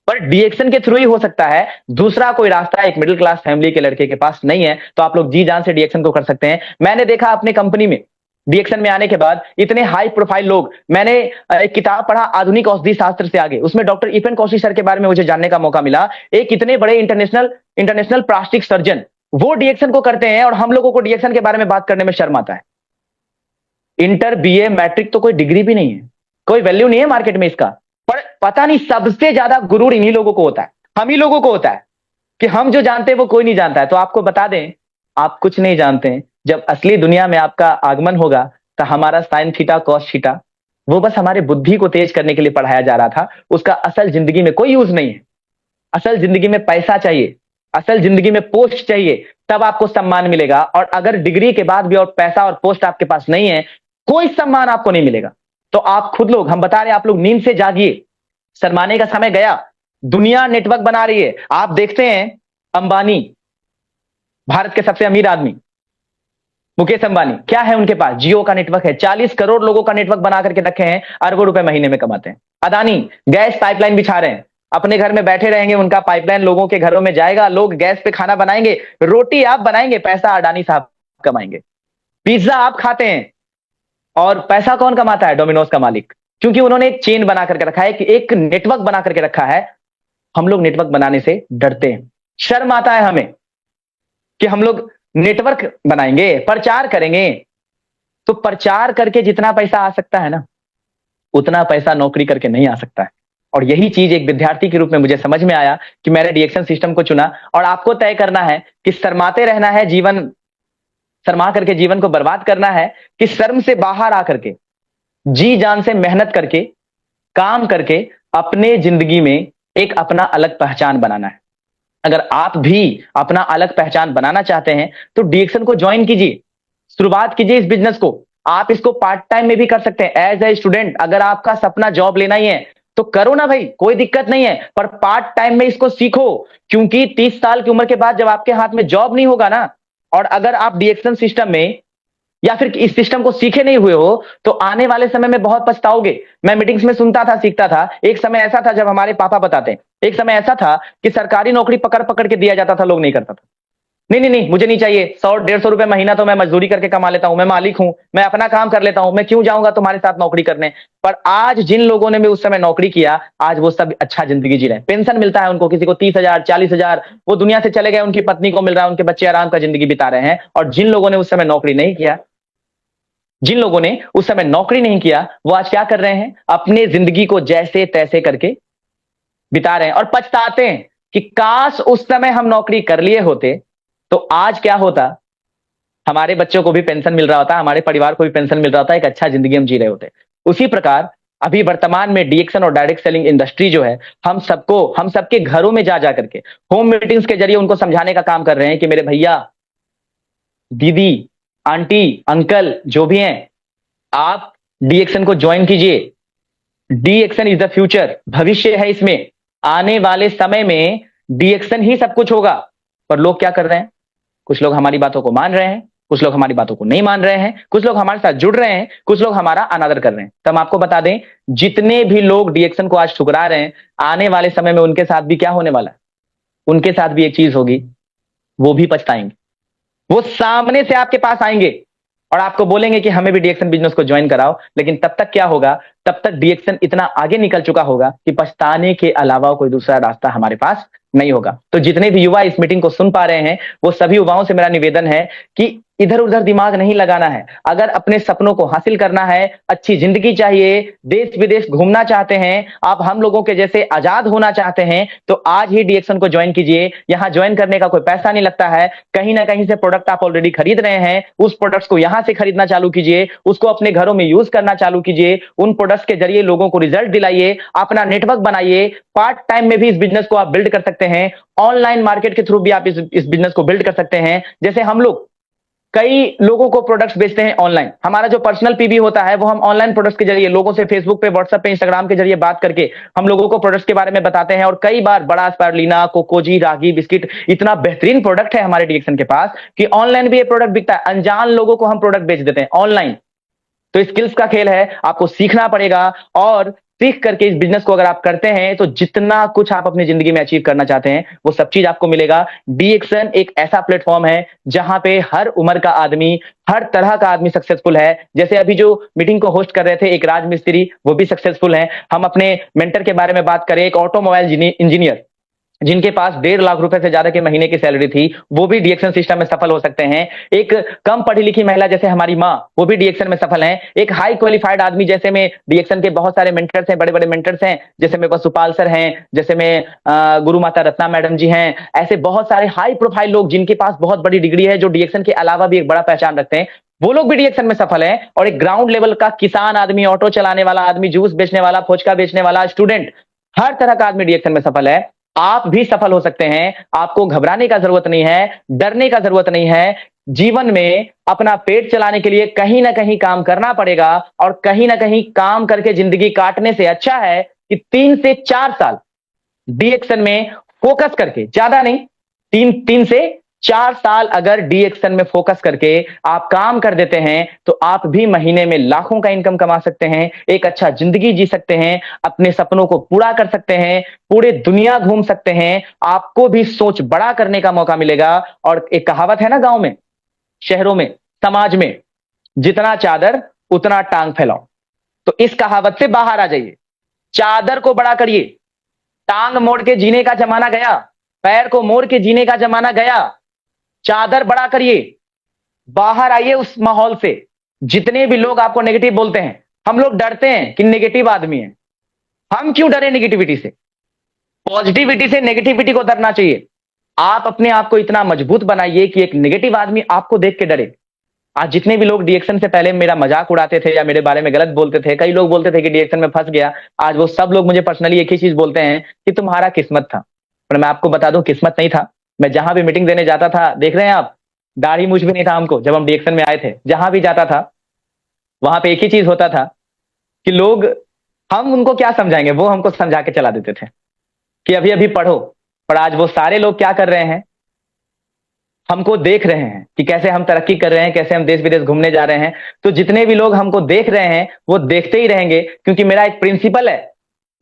पर डीएक्शन के थ्रू ही हो सकता है। दूसरा कोई रास्ता एक मिडिल क्लास फैमिली के लड़के के पास नहीं है, तो आप लोग जी जान से डीएक्शन को कर सकते हैं। मैंने देखा अपने कंपनी में डीएक्शन में आने के बाद इतने हाई प्रोफाइल लोग, मैंने एक किताब पढ़ा आधुनिक औषधि शास्त्र से आगे, उसमें डॉक्टर ईपन कौशी सर के बारे में मुझे जानने का मौका मिला। एक इतने बड़े इंटरनेशनल प्लास्टिक सर्जन, वो डीएक्शन को करते हैं और हम लोगों को डीएक्शन के बारे में बात करने में शर्म आता है। इंटर, बीए, मैट्रिक तो कोई डिग्री भी नहीं है, कोई वैल्यू नहीं है मार्केट में इसका। पर पता नहीं सबसे ज्यादा गुरूर इन्हीं लोगों को होता है, हम ही लोगों को होता है कि हम जो जानते हैं वो कोई नहीं जानता है। तो आपको बता दें, आप कुछ नहीं जानते हैं। जब असली दुनिया में आपका आगमन होगा, तो हमारा साइन थीटा कॉस थीटा, वो बस हमारे बुद्धि को तेज करने के लिए पढ़ाया जा रहा था, उसका असल जिंदगी में कोई यूज नहीं है। असल जिंदगी में पैसा चाहिए, असल जिंदगी में पोस्ट चाहिए, तब आपको सम्मान मिलेगा। और अगर डिग्री के बाद भी और पैसा और पोस्ट आपके पास नहीं है, कोई सम्मान आपको नहीं मिलेगा। तो आप खुद लोग, हम बता रहे हैं, आप लोग नींद से जागिए, शर्माने का समय गया। दुनिया नेटवर्क बना रही है। आप देखते हैं अंबानी, भारत के सबसे अमीर आदमी मुकेश अंबानी, क्या है उनके पास? जियो का नेटवर्क है, 40 करोड़ लोगों का नेटवर्क बना करके रखे हैं, अरबों रुपए महीने में कमाते हैं। अदानी गैस पाइपलाइन बिछा रहे हैं, अपने घर में बैठे रहेंगे, उनका पाइपलाइन लोगों के घरों में जाएगा, लोग गैस पे खाना बनाएंगे, रोटी आप बनाएंगे, पैसा अडानी साहब कमाएंगे। पिज्जा आप खाते हैं और पैसा कौन कमाता है? डोमिनोज का मालिक, क्योंकि उन्होंने एक चेन बना करके रखा है, कि एक नेटवर्क बना करके रखा है। हम लोग नेटवर्क बनाने से डरते हैं, शर्म आता है हमें कि हम लोग नेटवर्क बनाएंगे, प्रचार करेंगे। तो प्रचार करके जितना पैसा आ सकता है ना, उतना पैसा नौकरी करके नहीं आ सकता है। और यही चीज एक विद्यार्थी के रूप में मुझे समझ में आया कि मैंने डीएक्शन सिस्टम को चुना। और आपको तय करना है कि शर्माते रहना है, जीवन शर्मा करके जीवन को बर्बाद करना है, कि शर्म से बाहर आकर के जी जान से मेहनत करके, काम करके अपने जिंदगी में एक अपना अलग पहचान बनाना है। अगर आप भी अपना अलग पहचान बनाना चाहते हैं, तो डीएक्शन को ज्वाइन कीजिए, शुरुआत कीजिए इस बिजनेस को। आप इसको पार्ट टाइम में भी कर सकते हैं, एज ए स्टूडेंट। अगर आपका सपना जॉब लेना ही है तो करो ना भाई, कोई दिक्कत नहीं है, पर पार्ट टाइम में इसको सीखो। क्योंकि 30 साल की उम्र के बाद जब आपके हाथ में जॉब नहीं होगा ना, और अगर आप डीएक्शन सिस्टम में या फिर इस सिस्टम को सीखे नहीं हुए हो, तो आने वाले समय में बहुत पछताओगे। मैं मीटिंग्स में सुनता था, सीखता था। एक समय ऐसा था, जब हमारे पापा बताते, एक समय ऐसा था कि सरकारी नौकरी पकड़ पकड़ के दिया जाता था, लोग नहीं करता था। नहीं नहीं नहीं, मुझे नहीं चाहिए, 100-150 रुपए महीना तो मैं मजदूरी करके कमा लेता हूं, मैं मालिक हूं, मैं अपना काम कर लेता हूं, मैं क्यों जाऊंगा तुम्हारे साथ नौकरी करने। पर आज जिन लोगों ने भी उस समय नौकरी किया, आज वो सब अच्छा जिंदगी जी रहे हैं। पेंशन मिलता है उनको, किसी को 30,000 40,000, वो दुनिया से चले गए, उनकी पत्नी को मिल रहा है, उनके बच्चे आराम का जिंदगी बिता रहे हैं। और जिन लोगों ने उस समय नौकरी नहीं किया, जिन लोगों ने उस समय नौकरी नहीं किया, वो आज क्या कर रहे हैं? अपने जिंदगी को जैसे तैसे करके बिता रहे हैं और पछताते हैं। कि काश उस समय हम नौकरी कर लिए होते तो आज क्या होता, हमारे बच्चों को भी पेंशन मिल रहा होता, हमारे परिवार को भी पेंशन मिल रहा होता, एक अच्छा जिंदगी हम जी रहे होते। उसी प्रकार अभी वर्तमान में डीएक्शन और डायरेक्ट सेलिंग इंडस्ट्री जो है, हम सबके घरों में जा जा करके होम मीटिंग्स के जरिए उनको समझाने का काम कर रहे हैं कि मेरे भैया, दीदी, आंटी, अंकल जो भी हैं, आप डीएक्शन को ज्वाइन कीजिए। डीएक्शन इज द फ्यूचर, भविष्य है इसमें। आने वाले समय में डीएक्शन ही सब कुछ होगा। पर लोग क्या कर रहे हैं, कुछ लोग हमारी बातों को मान रहे हैं, कुछ लोग हमारी बातों को नहीं मान रहे हैं, कुछ लोग हमारे साथ जुड़ रहे हैं, कुछ लोग हमारा अनादर कर रहे हैं। तो हम आपको बता दें, जितने भी लोग डीएक्शन को आज ठुकरा रहे हैं, आने वाले समय में उनके साथ भी क्या होने वाला है, उनके साथ भी एक चीज होगी, वो भी पछताएंगे। वो सामने से आपके पास आएंगे और आपको बोलेंगे कि हमें भी डीएक्शन बिजनेस को ज्वाइन कराओ। लेकिन तब तक क्या होगा, तब तक डीएक्शन इतना आगे निकल चुका होगा कि पछताने के अलावा कोई दूसरा रास्ता हमारे पास नहीं होगा। तो जितने भी युवा इस मीटिंग को सुन पा रहे हैं, वो सभी युवाओं से मेरा निवेदन है कि इधर उधर दिमाग नहीं लगाना है। अगर अपने सपनों को हासिल करना है, अच्छी जिंदगी चाहिए, देश विदेश घूमना चाहते हैं, आप हम लोगों के जैसे आजाद होना चाहते हैं, तो आज ही डीएक्शन को ज्वाइन कीजिए। यहां ज्वाइन करने का कोई पैसा नहीं लगता है। कहीं ना कहीं से प्रोडक्ट आप ऑलरेडी खरीद रहे हैं, उस प्रोडक्ट्स को यहां से खरीदना चालू कीजिए, उसको अपने घरों में यूज करना चालू कीजिए, उन प्रोडक्ट्स के जरिए लोगों को रिजल्ट दिलाइए, अपना नेटवर्क बनाइए। पार्ट टाइम में भी इस बिजनेस को आप बिल्ड कर सकते हैं, ऑनलाइन मार्केट के थ्रू भी आप इस बिजनेस को बिल्ड कर सकते हैं। जैसे हम लोग कई लोगों को प्रोडक्ट्स बेचते हैं ऑनलाइन। हमारा जो पर्सनल पीबी होता है, वो हम ऑनलाइन प्रोडक्ट्स के जरिए लोगों से फेसबुक पे, व्हाट्सएप पे, इंस्टाग्राम के जरिए बात करके हम लोगों को प्रोडक्ट्स के बारे में बताते हैं। और कई बार बड़ा स्पारुलिना, कोकोजी, रागी बिस्किट, इतना बेहतरीन प्रोडक्ट है हमारे डीएक्शन के पास कि ऑनलाइन भी ये प्रोडक्ट बिकता है। अनजान लोगों को हम प्रोडक्ट बेच देते हैं ऑनलाइन। तो स्किल्स का खेल है, आपको सीखना पड़ेगा। और सीख करके इस बिजनेस को अगर आप करते हैं, तो जितना कुछ आप अपनी जिंदगी में अचीव करना चाहते हैं, वो सब चीज आपको मिलेगा। डीएक्शन एक ऐसा प्लेटफॉर्म है जहां पे हर उम्र का आदमी, हर तरह का आदमी सक्सेसफुल है। जैसे अभी जो मीटिंग को होस्ट कर रहे थे, एक राज मिस्त्री, वो भी सक्सेसफुल है। हम अपने मेंटर के बारे में बात करें, एक ऑटोमोबाइल इंजीनियर जिनके पास 1.5 लाख रुपए से ज्यादा के महीने की सैलरी थी, वो भी डीएक्शन सिस्टम में सफल हो सकते हैं। एक कम पढ़ी लिखी महिला जैसे हमारी माँ, वो भी डीएक्शन में सफल हैं। एक हाई क्वालिफाइड आदमी जैसे में डीएक्शन के बहुत सारे मेंटर्स हैं, बड़े बड़े मेंटर्स हैं, जैसे में वसुपाल सर हैं, जैसे में गुरु माता रत्ना मैडम जी हैं। ऐसे बहुत सारे हाई प्रोफाइल लोग जिनके पास बहुत बड़ी डिग्री है, जो डीएक्शन के अलावा भी एक बड़ा पहचान रखते हैं, वो लोग भी डीएक्शन में सफल हैं। और एक ग्राउंड लेवल का किसान आदमी, ऑटो चलाने वाला आदमी, जूस बेचने वाला, फुचका बेचने वाला, स्टूडेंट, हर तरह का आदमी डीएक्शन में सफल है। आप भी सफल हो सकते हैं। आपको घबराने का जरूरत नहीं है, डरने का जरूरत नहीं है। जीवन में अपना पेट चलाने के लिए कहीं ना कहीं काम करना पड़ेगा। और कहीं ना कहीं काम करके जिंदगी काटने से अच्छा है कि 3 से 4 साल डीएक्शन में फोकस करके, ज्यादा नहीं, 3 से 4 साल अगर डीएक्शन में फोकस करके आप काम कर देते हैं, तो आप भी महीने में लाखों का इनकम कमा सकते हैं, एक अच्छा जिंदगी जी सकते हैं, अपने सपनों को पूरा कर सकते हैं, पूरे दुनिया घूम सकते हैं। आपको भी सोच बड़ा करने का मौका मिलेगा। और एक कहावत है ना, गांव में, शहरों में, समाज में, जितना चादर उतना टांग फैलाओ। तो इस कहावत से बाहर आ जाइए, चादर को बड़ा करिए। टांग मोड़ के जीने का जमाना गया, पैर को मोड़ के जीने का जमाना गया। चादर बड़ा करिए, बाहर आइए उस माहौल से। जितने भी लोग आपको नेगेटिव बोलते हैं, हम लोग डरते हैं कि नेगेटिव आदमी है। हम क्यों डरे नेगेटिविटी से? पॉजिटिविटी से नेगेटिविटी को डरना चाहिए। आप अपने आप को इतना मजबूत बनाइए कि एक नेगेटिव आदमी आपको देख के डरे। आज जितने भी लोग डीएक्शन से पहले मेरा मजाक उड़ाते थे या मेरे बारे में गलत बोलते थे, कई लोग बोलते थे कि डीएक्शन में फंस गया, आज वो सब लोग मुझे पर्सनली एक ही चीज बोलते हैं कि तुम्हारा किस्मत था। पर मैं आपको बता दूं, किस्मत नहीं था। मैं जहां भी मीटिंग देने जाता था, देख रहे हैं आप, दाढ़ी मूछ भी नहीं था हमको। जब हम डीएक्शन में आए थे, जहां भी जाता था वहां पे एक ही चीज होता था कि लोग, हम उनको क्या समझाएंगे, वो हमको समझा के चला देते थे कि अभी अभी पढ़ो। पर आज वो सारे लोग क्या कर रहे हैं, हमको देख रहे हैं कि कैसे हम तरक्की कर रहे हैं, कैसे हम देश विदेश घूमने जा रहे हैं। तो जितने भी लोग हमको देख रहे हैं, वो देखते ही रहेंगे, क्योंकि मेरा एक प्रिंसिपल है,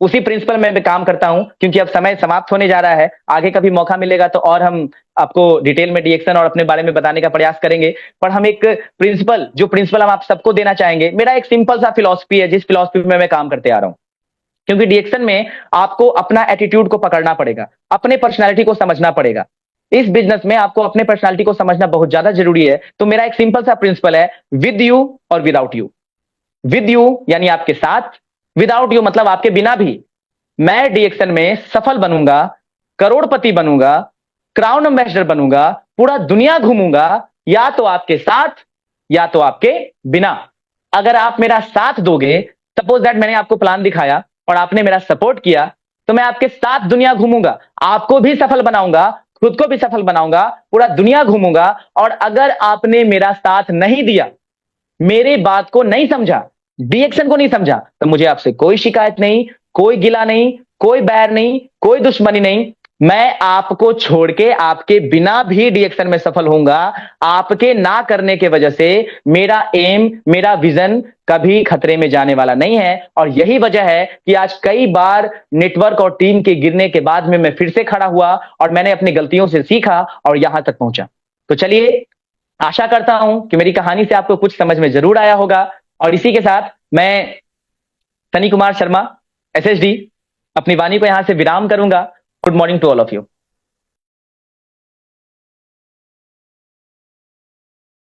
उसी प्रिंसिपल में मैं काम करता हूं। क्योंकि अब समय समाप्त होने जा रहा है, आगे कभी मौका मिलेगा तो और हम आपको डिटेल में डीएक्शन और अपने बारे में बताने का प्रयास करेंगे। पर हम एक प्रिंसिपल, जो प्रिंसिपल हम आप सबको देना चाहेंगे, मेरा एक सिंपल सा फिलॉसफी है, जिस फिलॉसफी में मैं काम करते आ रहा हूं। क्योंकि डीएक्शन में आपको अपना एटीट्यूड को पकड़ना पड़ेगा, अपने पर्सनैलिटी को समझना पड़ेगा। इस बिजनेस में आपको अपने पर्सनालिटी को समझना बहुत ज्यादा जरूरी है। तो मेरा एक सिंपल सा प्रिंसिपल है, विद यू और विदाउट यू। विद यू यानी आपके साथ, विदाउट यू मतलब आपके बिना भी। मैं डीएक्शन में सफल बनूंगा, करोड़पति बनूंगा, क्राउन एम्बेसडर बनूंगा, पूरा दुनिया घूमूंगा, या तो आपके साथ या तो आपके बिना। अगर आप मेरा साथ दोगे, सपोज दैट मैंने आपको प्लान दिखाया और आपने मेरा सपोर्ट किया, तो मैं आपके साथ दुनिया घूमूंगा, आपको भी सफल बनाऊंगा, खुद को भी सफल बनाऊंगा, पूरा दुनिया घूमूंगा। और अगर आपने मेरा साथ नहीं दिया, मेरे बात को नहीं समझा, रिएक्शन को नहीं समझा, तो मुझे आपसे कोई शिकायत नहीं, कोई गिला नहीं, कोई बैर नहीं, कोई दुश्मनी नहीं। मैं आपको छोड़ के आपके बिना भी रिएक्शन में सफल होऊंगा। आपके ना करने के वजह से मेरा एम, मेरा विजन कभी खतरे में जाने वाला नहीं है। और यही वजह है कि आज कई बार नेटवर्क और टीम के गिरने के बाद में मैं फिर से खड़ा हुआ और मैंने अपनी गलतियों से सीखा और यहां तक पहुंचा। तो चलिए, आशा करता हूं कि मेरी कहानी से आपको कुछ समझ में जरूर आया होगा। और इसी के साथ मैं सनी कुमार शर्मा, एसएसडी, अपनी वाणी को यहां से विराम करूंगा। Good morning to all of you.